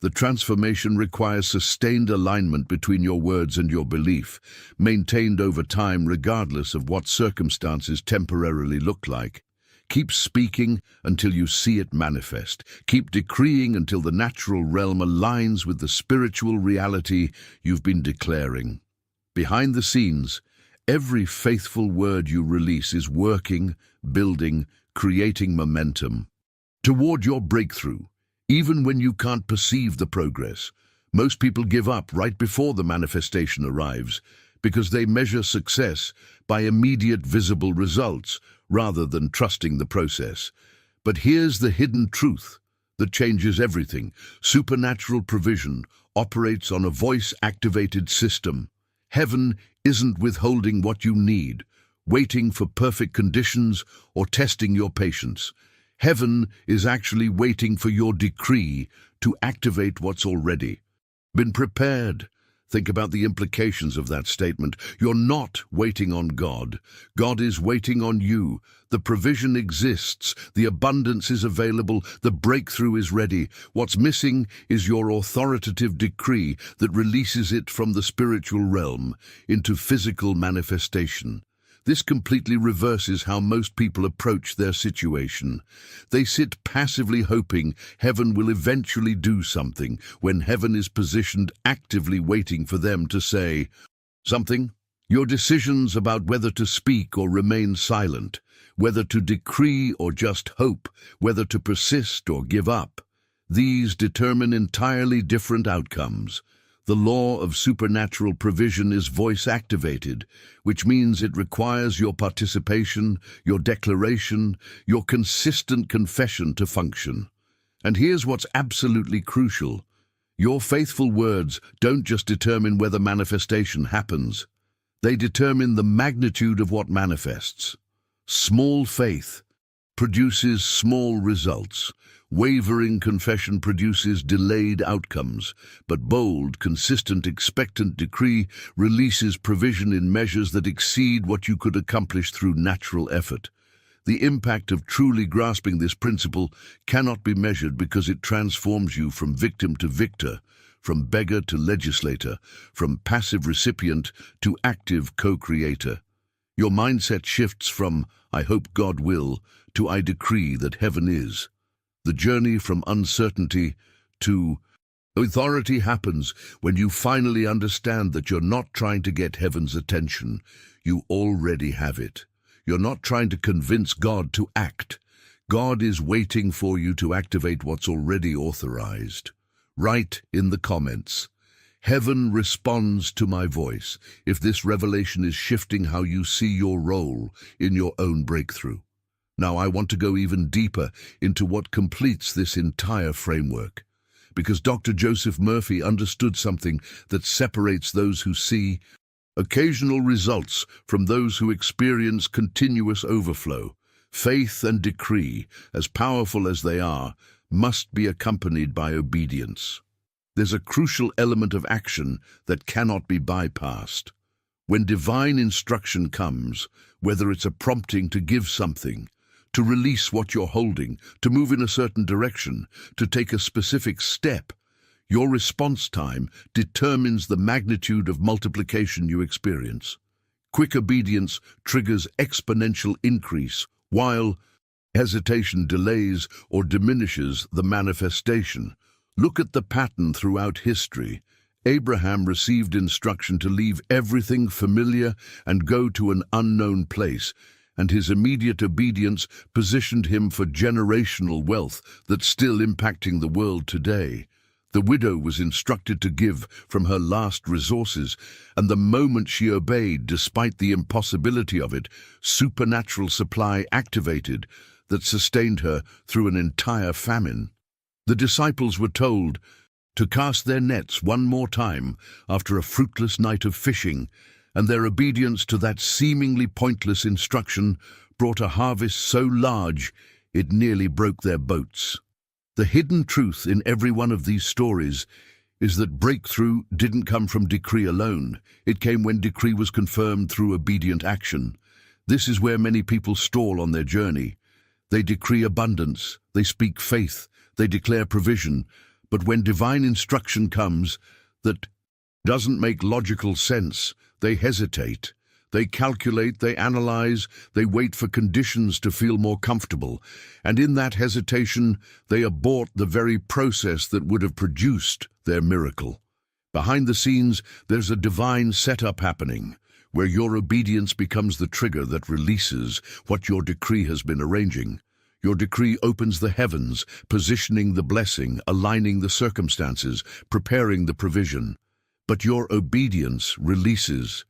The transformation requires sustained alignment between your words and your belief, maintained over time regardless of what circumstances temporarily look like. Keep speaking until you see it manifest. Keep decreeing until the natural realm aligns with the spiritual reality you've been declaring. Behind the scenes, every faithful word you release is working, building, creating momentum toward your breakthrough, even when you can't perceive the progress. Most people give up right before the manifestation arrives because they measure success by immediate visible results rather than trusting the process. But here's the hidden truth that changes everything. Supernatural provision operates on a voice-activated system. Heaven isn't withholding what you need, waiting for perfect conditions, or testing your patience. Heaven is actually waiting for your decree to activate what's already been prepared. Think about the implications of that statement. You're not waiting on God. God is waiting on you. The provision exists. The abundance is available. The breakthrough is ready. What's missing is your authoritative decree that releases it from the spiritual realm into physical manifestation. This completely reverses how most people approach their situation. They sit passively hoping heaven will eventually do something, when heaven is positioned actively waiting for them to say something. Your decisions about whether to speak or remain silent, whether to decree or just hope, whether to persist or give up, these determine entirely different outcomes. The law of supernatural provision is voice-activated, which means it requires your participation, your declaration, your consistent confession to function. And here's what's absolutely crucial. Your faithful words don't just determine whether manifestation happens. They determine the magnitude of what manifests. Small faith produces small results. Wavering confession produces delayed outcomes, but bold, consistent, expectant decree releases provision in measures that exceed what you could accomplish through natural effort. The impact of truly grasping this principle cannot be measured because it transforms you from victim to victor, from beggar to legislator, from passive recipient to active co-creator. Your mindset shifts from, "I hope God will," to "I decree that heaven is." The journey from uncertainty to authority happens when you finally understand that you're not trying to get heaven's attention. You already have it. You're not trying to convince God to act. God is waiting for you to activate what's already authorized. Write in the comments, "Heaven responds to my voice," if this revelation is shifting how you see your role in your own breakthrough. Now, I want to go even deeper into what completes this entire framework, because Dr. Joseph Murphy understood something that separates those who see occasional results from those who experience continuous overflow. Faith and decree, as powerful as they are, must be accompanied by obedience. There's a crucial element of action that cannot be bypassed. When divine instruction comes, whether it's a prompting to give something, to release what you're holding, to move in a certain direction, to take a specific step, your response time determines the magnitude of multiplication you experience. Quick obedience triggers exponential increase, while hesitation delays or diminishes the manifestation. Look at the pattern throughout history. Abraham received instruction to leave everything familiar and go to an unknown place, and his immediate obedience positioned him for generational wealth that's still impacting the world today. The widow was instructed to give from her last resources, and the moment she obeyed, despite the impossibility of it, supernatural supply activated that sustained her through an entire famine. The disciples were told to cast their nets one more time after a fruitless night of fishing, and their obedience to that seemingly pointless instruction brought a harvest so large it nearly broke their boats. The hidden truth in every one of these stories is that breakthrough didn't come from decree alone. It came when decree was confirmed through obedient action. This is where many people stall on their journey. They decree abundance, they speak faith, they declare provision, but when divine instruction comes that doesn't make logical sense, they hesitate. They calculate, they analyze, they wait for conditions to feel more comfortable, and in that hesitation, they abort the very process that would have produced their miracle. Behind the scenes, there's a divine setup happening. where your obedience becomes the trigger that releases what your decree has been arranging. Your decree opens the heavens, positioning the blessing, aligning the circumstances, preparing the provision. But your obedience releases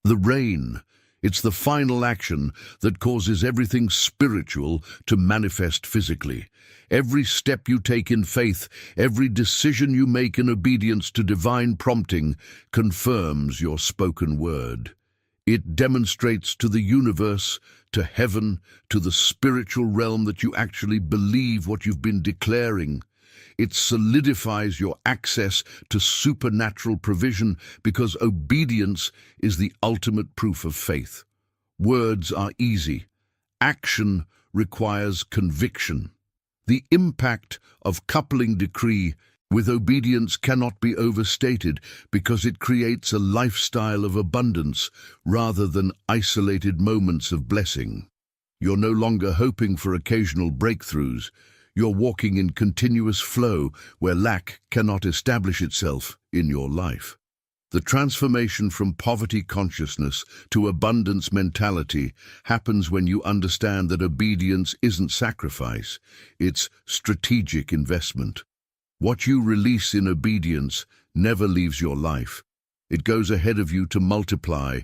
the rain. It's the final action that causes everything spiritual to manifest physically. Every step you take in faith, every decision you make in obedience to divine prompting confirms your spoken word. It demonstrates to the universe, to heaven, to the spiritual realm that you actually believe what you've been declaring. It solidifies your access to supernatural provision because obedience is the ultimate proof of faith. Words are easy. Action requires conviction. The impact of coupling decree with obedience cannot be overstated because it creates a lifestyle of abundance rather than isolated moments of blessing. You're no longer hoping for occasional breakthroughs. You're walking in continuous flow where lack cannot establish itself in your life. The transformation from poverty consciousness to abundance mentality happens when you understand that obedience isn't sacrifice, it's strategic investment. What you release in obedience never leaves your life. It goes ahead of you to multiply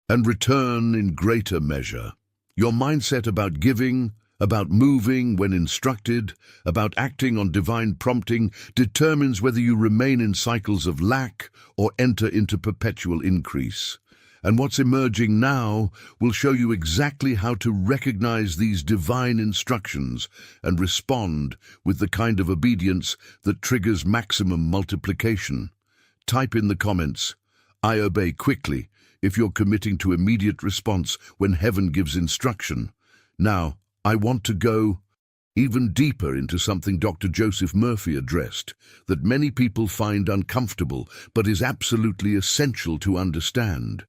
and return in greater measure. Your mindset about giving, about moving when instructed, about acting on divine prompting determines whether you remain in cycles of lack or enter into perpetual increase. And what's emerging now will show you exactly how to recognize these divine instructions and respond with the kind of obedience that triggers maximum multiplication. Type in the comments, "I obey quickly," if you're committing to immediate response when heaven gives instruction. Now, I want to go even deeper into something Dr. Joseph Murphy addressed that many people find uncomfortable but is absolutely essential to understand.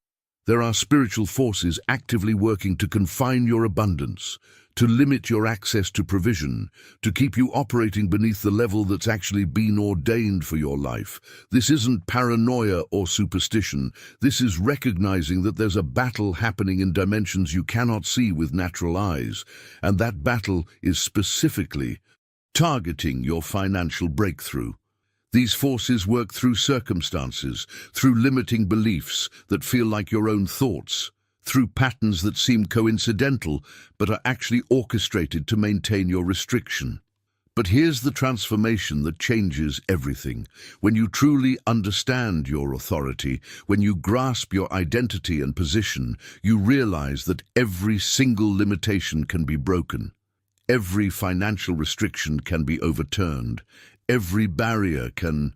There are spiritual forces actively working to confine your abundance, to limit your access to provision, to keep you operating beneath the level that's actually been ordained for your life. This isn't paranoia or superstition. This is recognizing that there's a battle happening in dimensions you cannot see with natural eyes, and that battle is specifically targeting your financial breakthrough. These forces work through circumstances, through limiting beliefs that feel like your own thoughts, through patterns that seem coincidental but are actually orchestrated to maintain your restriction. But here's the transformation that changes everything. When you truly understand your authority, when you grasp your identity and position, you realize that every single limitation can be broken. Every financial restriction can be overturned. Every barrier can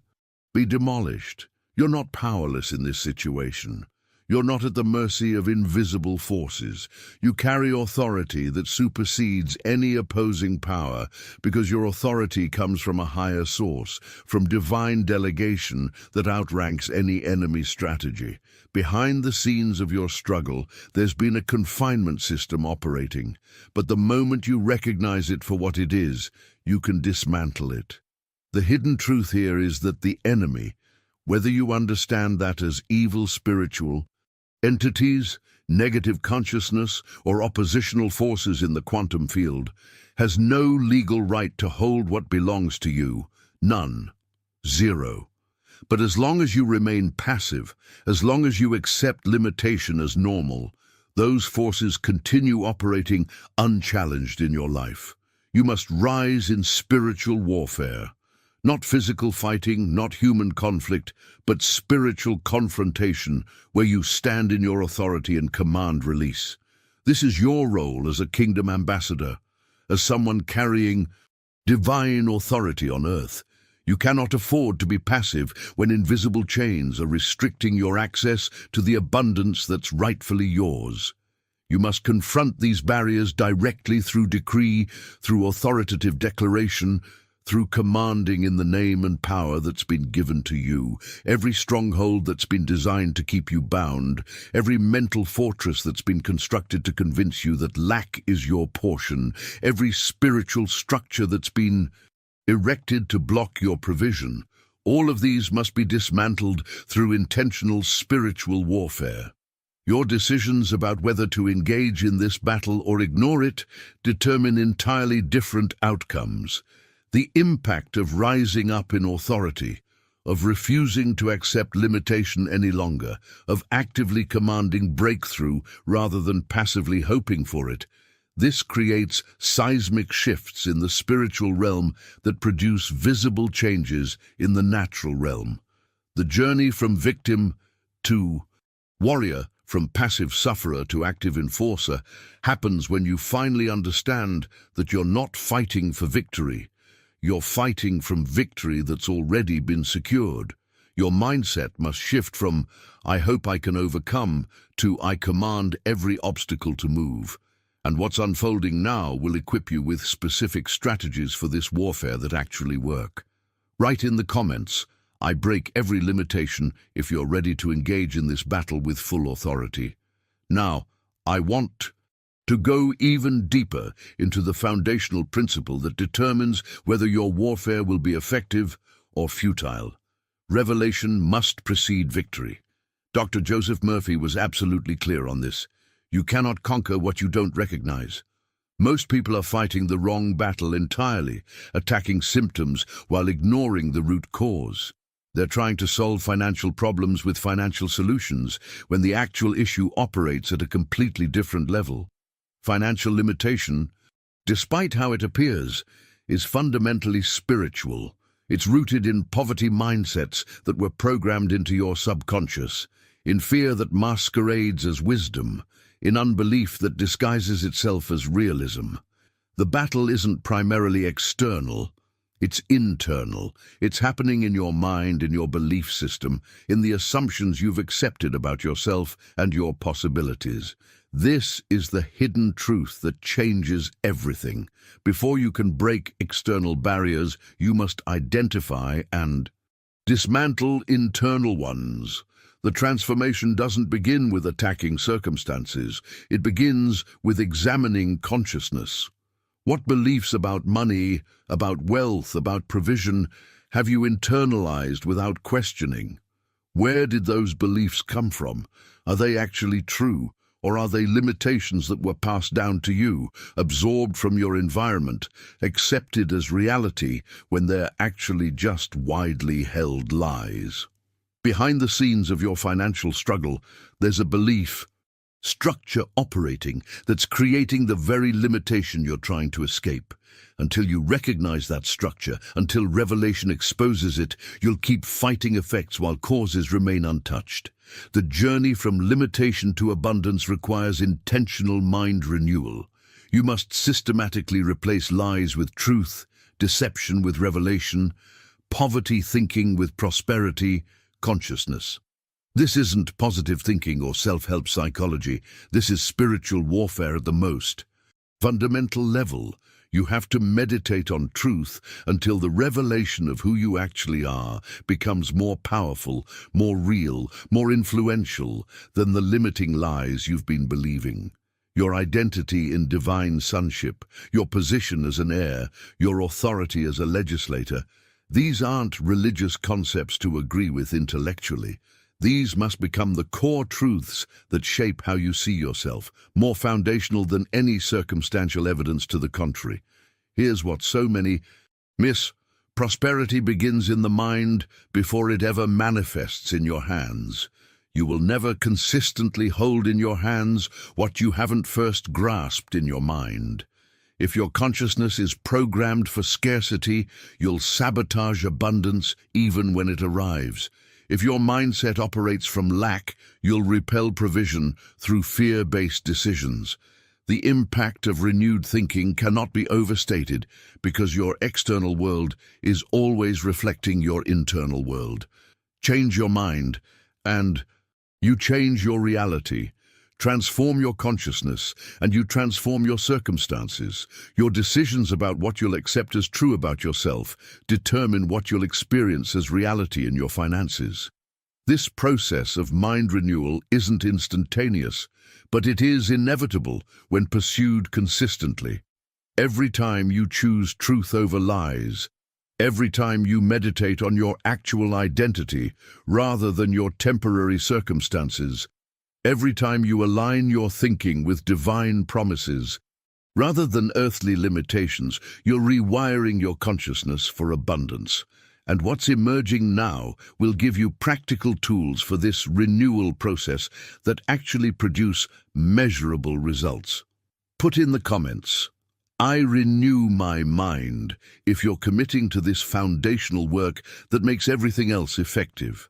be demolished. You're not powerless in this situation. You're not at the mercy of invisible forces. You carry authority that supersedes any opposing power because your authority comes from a higher source, from divine delegation that outranks any enemy strategy. Behind the scenes of your struggle, there's been a confinement system operating, but the moment you recognize it for what it is, you can dismantle it. The hidden truth here is that the enemy, whether you understand that as evil spiritual entities, negative consciousness, or oppositional forces in the quantum field, has no legal right to hold what belongs to you. None. Zero. But as long as you remain passive, as long as you accept limitation as normal, those forces continue operating unchallenged in your life. You must rise in spiritual warfare. Not physical fighting, not human conflict, but spiritual confrontation where you stand in your authority and command release. This is your role as a kingdom ambassador, as someone carrying divine authority on earth. You cannot afford to be passive when invisible chains are restricting your access to the abundance that's rightfully yours. You must confront these barriers directly through decree, through authoritative declaration, through commanding in the name and power that's been given to you. Every stronghold that's been designed to keep you bound, every mental fortress that's been constructed to convince you that lack is your portion, every spiritual structure that's been erected to block your provision, all of these must be dismantled through intentional spiritual warfare. Your decisions about whether to engage in this battle or ignore it determine entirely different outcomes. The impact of rising up in authority, of refusing to accept limitation any longer, of actively commanding breakthrough rather than passively hoping for it. This creates seismic shifts in the spiritual realm that produce visible changes in the natural realm. The journey from victim to warrior, from passive sufferer to active enforcer, happens when you finally understand that you're not fighting for victory. You're fighting from victory that's already been secured. Your mindset must shift from, "I hope I can overcome," to, "I command every obstacle to move." And what's unfolding now will equip you with specific strategies for this warfare that actually work. Write in the comments, "I break every limitation," if you're ready to engage in this battle with full authority. Now, I want to go even deeper into the foundational principle that determines whether your warfare will be effective or futile. Revelation must precede victory. Dr. Joseph Murphy was absolutely clear on this. You cannot conquer what you don't recognize. Most people are fighting the wrong battle entirely, attacking symptoms while ignoring the root cause. They're trying to solve financial problems with financial solutions when the actual issue operates at a completely different level. Financial limitation, despite how it appears, is fundamentally spiritual. It's rooted in poverty mindsets that were programmed into your subconscious, in fear that masquerades as wisdom, in unbelief that disguises itself as realism. The battle isn't primarily external, it's internal. It's happening in your mind, in your belief system, in the assumptions you've accepted about yourself and your possibilities. This is the hidden truth that changes everything. Before you can break external barriers, you must identify and dismantle internal ones. The transformation doesn't begin with attacking circumstances. It begins with examining consciousness. What beliefs about money, about wealth, about provision have you internalized without questioning? Where did those beliefs come from? Are they actually true? Or are they limitations that were passed down to you, absorbed from your environment, accepted as reality when they're actually just widely held lies? Behind the scenes of your financial struggle, there's a belief structure operating that's creating the very limitation you're trying to escape. Until you recognize that structure, until revelation exposes it, you'll keep fighting effects while causes remain untouched. The journey from limitation to abundance requires intentional mind renewal. You must systematically replace lies with truth, deception with revelation, poverty thinking with prosperity, consciousness. This isn't positive thinking or self-help psychology. This is spiritual warfare at the most fundamental level. You have to meditate on truth until the revelation of who you actually are becomes more powerful, more real, more influential than the limiting lies you've been believing. Your identity in divine sonship, your position as an heir, your authority as a legislator, these aren't religious concepts to agree with intellectually. These must become the core truths that shape how you see yourself, more foundational than any circumstantial evidence to the contrary. Here's what so many miss. Prosperity begins in the mind before it ever manifests in your hands. You will never consistently hold in your hands what you haven't first grasped in your mind. If your consciousness is programmed for scarcity, you'll sabotage abundance even when it arrives. If your mindset operates from lack, you'll repel provision through fear-based decisions. The impact of renewed thinking cannot be overstated because your external world is always reflecting your internal world. Change your mind, and you change your reality. Transform your consciousness, and you transform your circumstances. Your decisions about what you'll accept as true about yourself determine what you'll experience as reality in your finances. This process of mind renewal isn't instantaneous, but it is inevitable when pursued consistently. Every time you choose truth over lies, every time you meditate on your actual identity rather than your temporary circumstances, Every time you align your thinking with divine promises, rather than earthly limitations, you're rewiring your consciousness for abundance. And what's emerging now will give you practical tools for this renewal process that actually produce measurable results. Put in the comments, "I renew my mind," if you're committing to this foundational work that makes everything else effective.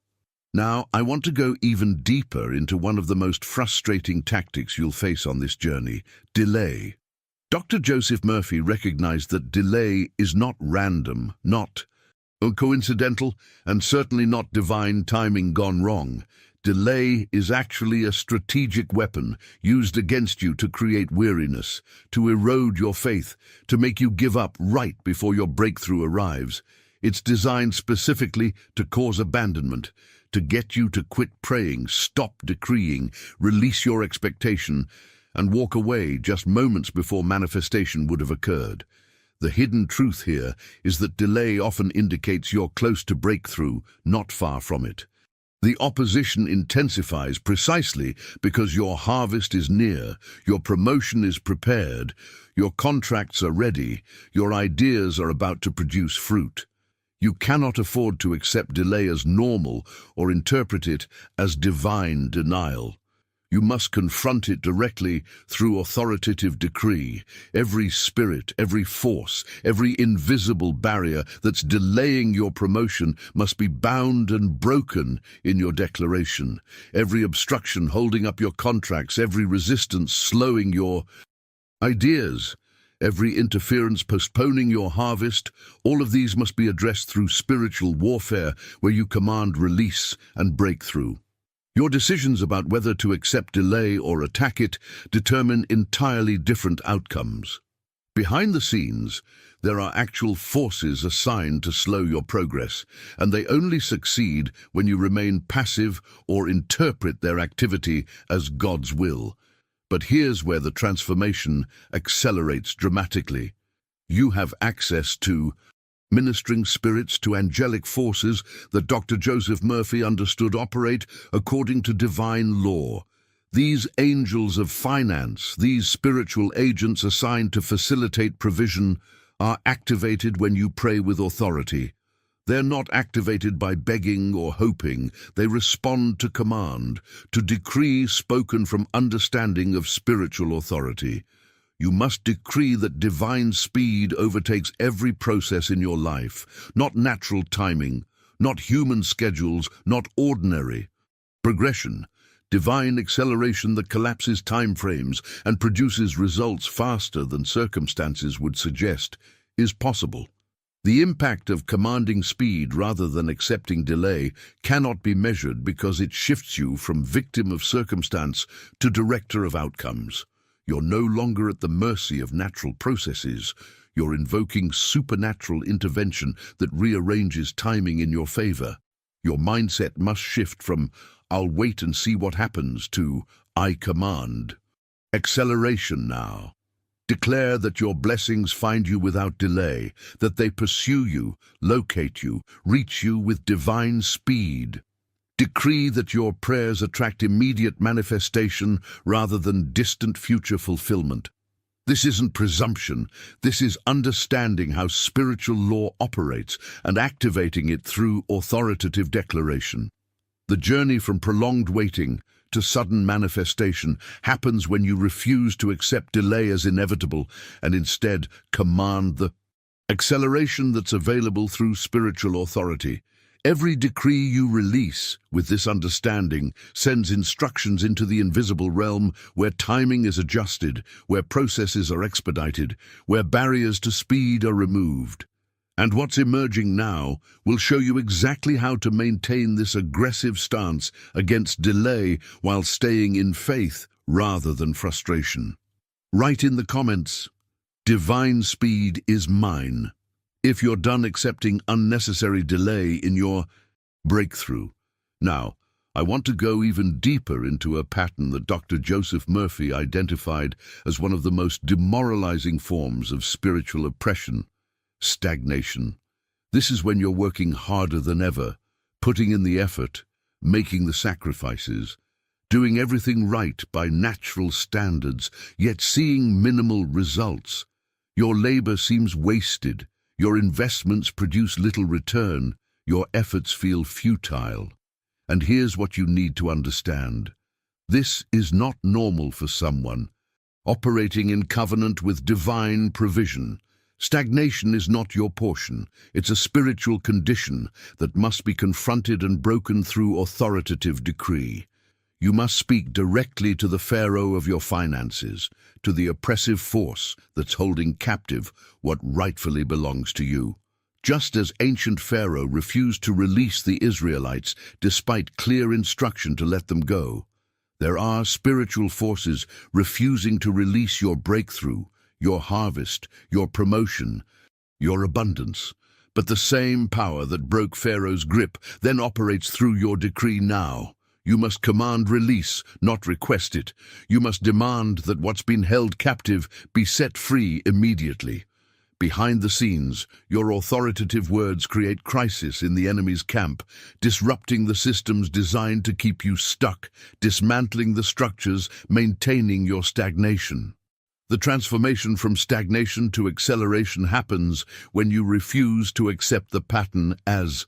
Now, I want to go even deeper into one of the most frustrating tactics you'll face on this journey: delay. Dr. Joseph Murphy recognized that delay is not random, not coincidental, and certainly not divine timing gone wrong. Delay is actually a strategic weapon used against you to create weariness, to erode your faith, to make you give up right before your breakthrough arrives. It's designed specifically to cause abandonment, to get you to quit praying, stop decreeing, release your expectation, and walk away just moments before manifestation would have occurred. The hidden truth here is that delay often indicates you're close to breakthrough, not far from it. The opposition intensifies precisely because your harvest is near, your promotion is prepared, your contracts are ready, your ideas are about to produce fruit. You cannot afford to accept delay as normal or interpret it as divine denial. You must confront it directly through authoritative decree. Every spirit, every force, every invisible barrier that's delaying your promotion must be bound and broken in your declaration. Every obstruction holding up your contracts, every resistance slowing your ideas, every interference postponing your harvest, all of these must be addressed through spiritual warfare where you command release and breakthrough. Your decisions about whether to accept delay or attack it determine entirely different outcomes. Behind the scenes, there are actual forces assigned to slow your progress, and they only succeed when you remain passive or interpret their activity as God's will. But here's where the transformation accelerates dramatically. You have access to ministering spirits, to angelic forces that Dr. Joseph Murphy understood operate according to divine law. These angels of finance, these spiritual agents assigned to facilitate provision, are activated when you pray with authority. They're not activated by begging or hoping. They respond to command, to decree spoken from understanding of spiritual authority. You must decree that divine speed overtakes every process in your life, not natural timing, not human schedules, not ordinary progression. Divine acceleration that collapses time frames and produces results faster than circumstances would suggest is possible. The impact of commanding speed rather than accepting delay cannot be measured because it shifts you from victim of circumstance to director of outcomes. You're no longer at the mercy of natural processes. You're invoking supernatural intervention that rearranges timing in your favor. Your mindset must shift from "I'll wait and see what happens" to "I command." Acceleration now. Declare that your blessings find you without delay, that they pursue you, locate you, reach you with divine speed. Decree that your prayers attract immediate manifestation rather than distant future fulfillment. This isn't presumption. This is understanding how spiritual law operates and activating it through authoritative declaration. The journey from prolonged waiting to sudden manifestation happens when you refuse to accept delay as inevitable and instead command the acceleration that's available through spiritual authority. Every decree you release with this understanding sends instructions into the invisible realm where timing is adjusted, where processes are expedited, where barriers to speed are removed. And what's emerging now will show you exactly how to maintain this aggressive stance against delay while staying in faith rather than frustration. Write in the comments, "Divine speed is mine," if you're done accepting unnecessary delay in your breakthrough. Now, I want to go even deeper into a pattern that Dr. Joseph Murphy identified as one of the most demoralizing forms of spiritual oppression: stagnation. This is when you're working harder than ever, putting in the effort, making the sacrifices, doing everything right by natural standards, yet seeing minimal results. Your labor seems wasted, your investments produce little return, your efforts feel futile. And here's what you need to understand. This is not normal for someone operating in covenant with divine provision. Stagnation is not your portion. It's a spiritual condition that must be confronted and broken through authoritative decree. You must speak directly to the Pharaoh of your finances, to the oppressive force that's holding captive what rightfully belongs to you. Just as ancient Pharaoh refused to release the Israelites despite clear instruction to let them go, there are spiritual forces refusing to release your breakthrough, your harvest, your promotion, your abundance. But the same power that broke Pharaoh's grip then operates through your decree now. You must command release, not request it. You must demand that what's been held captive be set free immediately. Behind the scenes, your authoritative words create crisis in the enemy's camp, disrupting the systems designed to keep you stuck, dismantling the structures, maintaining your stagnation. The transformation from stagnation to acceleration happens when you refuse to accept the pattern as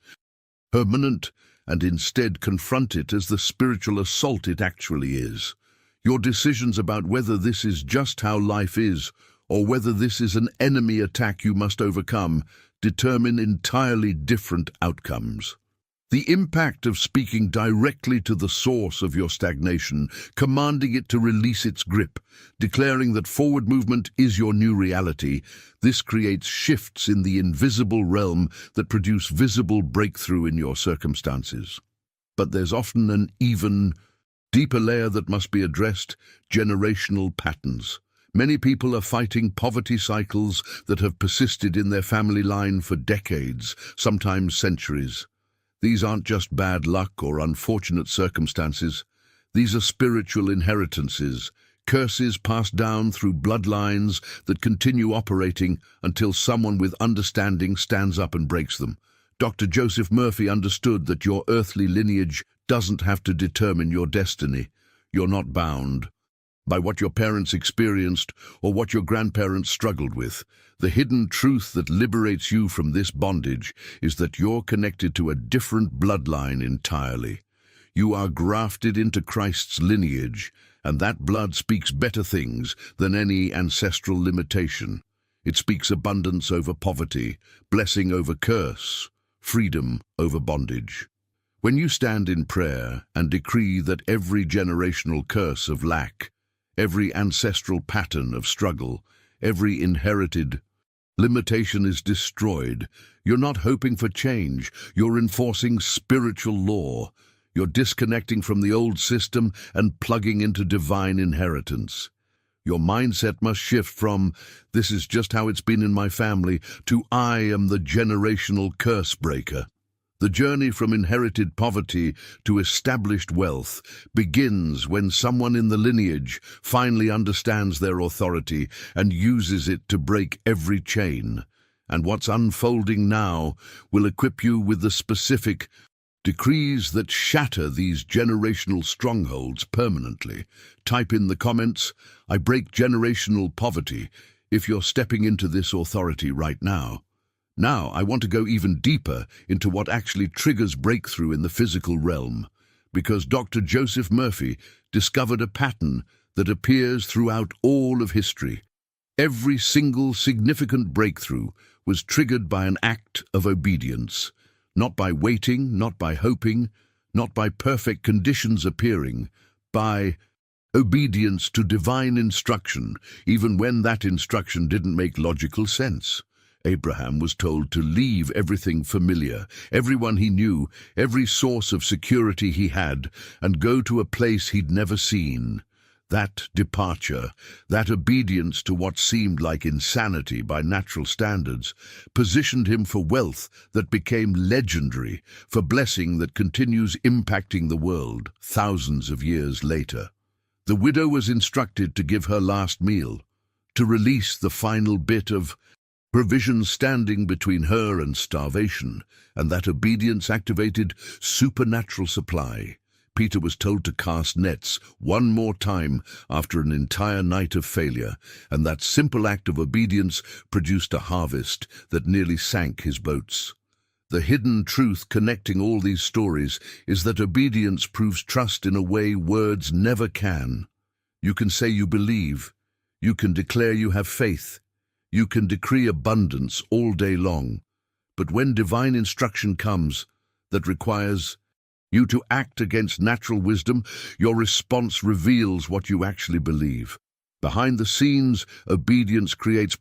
permanent and instead confront it as the spiritual assault it actually is. Your decisions about whether this is just how life is or whether this is an enemy attack you must overcome determine entirely different outcomes. The impact of speaking directly to the source of your stagnation, commanding it to release its grip, declaring that forward movement is your new reality, this creates shifts in the invisible realm that produce visible breakthrough in your circumstances. But there's often an even deeper layer that must be addressed: generational patterns. Many people are fighting poverty cycles that have persisted in their family line for decades, sometimes centuries. These aren't just bad luck or unfortunate circumstances. These are spiritual inheritances, curses passed down through bloodlines that continue operating until someone with understanding stands up and breaks them. Dr. Joseph Murphy understood that your earthly lineage doesn't have to determine your destiny. You're not bound by what your parents experienced or what your grandparents struggled with. The hidden truth that liberates you from this bondage is that you're connected to a different bloodline entirely. You are grafted into Christ's lineage, and that blood speaks better things than any ancestral limitation. It speaks abundance over poverty, blessing over curse, freedom over bondage. When you stand in prayer and decree that every generational curse of lack, every ancestral pattern of struggle, every inherited limitation is destroyed, you're not hoping for change, you're enforcing spiritual law. You're disconnecting from the old system and plugging into divine inheritance. Your mindset must shift from, "This is just how it's been in my family," to, "I am the generational curse breaker." The journey from inherited poverty to established wealth begins when someone in the lineage finally understands their authority and uses it to break every chain. And what's unfolding now will equip you with the specific decrees that shatter these generational strongholds permanently. Type in the comments, "I break generational poverty," if you're stepping into this authority right now. Now, I want to go even deeper into what actually triggers breakthrough in the physical realm, because Dr. Joseph Murphy discovered a pattern that appears throughout all of history. Every single significant breakthrough was triggered by an act of obedience, not by waiting, not by hoping, not by perfect conditions appearing, by obedience to divine instruction, even when that instruction didn't make logical sense. Abraham was told to leave everything familiar, everyone he knew, every source of security he had, and go to a place he'd never seen. That departure, that obedience to what seemed like insanity by natural standards, positioned him for wealth that became legendary, for blessing that continues impacting the world thousands of years later. The widow was instructed to give her last meal, to release the final bit of provision standing between her and starvation, and that obedience activated supernatural supply. Peter was told to cast nets one more time after an entire night of failure, and that simple act of obedience produced a harvest that nearly sank his boats. The hidden truth connecting all these stories is that obedience proves trust in a way words never can. You can say you believe, you can declare you have faith, you can decree abundance all day long, but when divine instruction comes that requires you to act against natural wisdom, your response reveals what you actually believe. Behind the scenes, obedience creates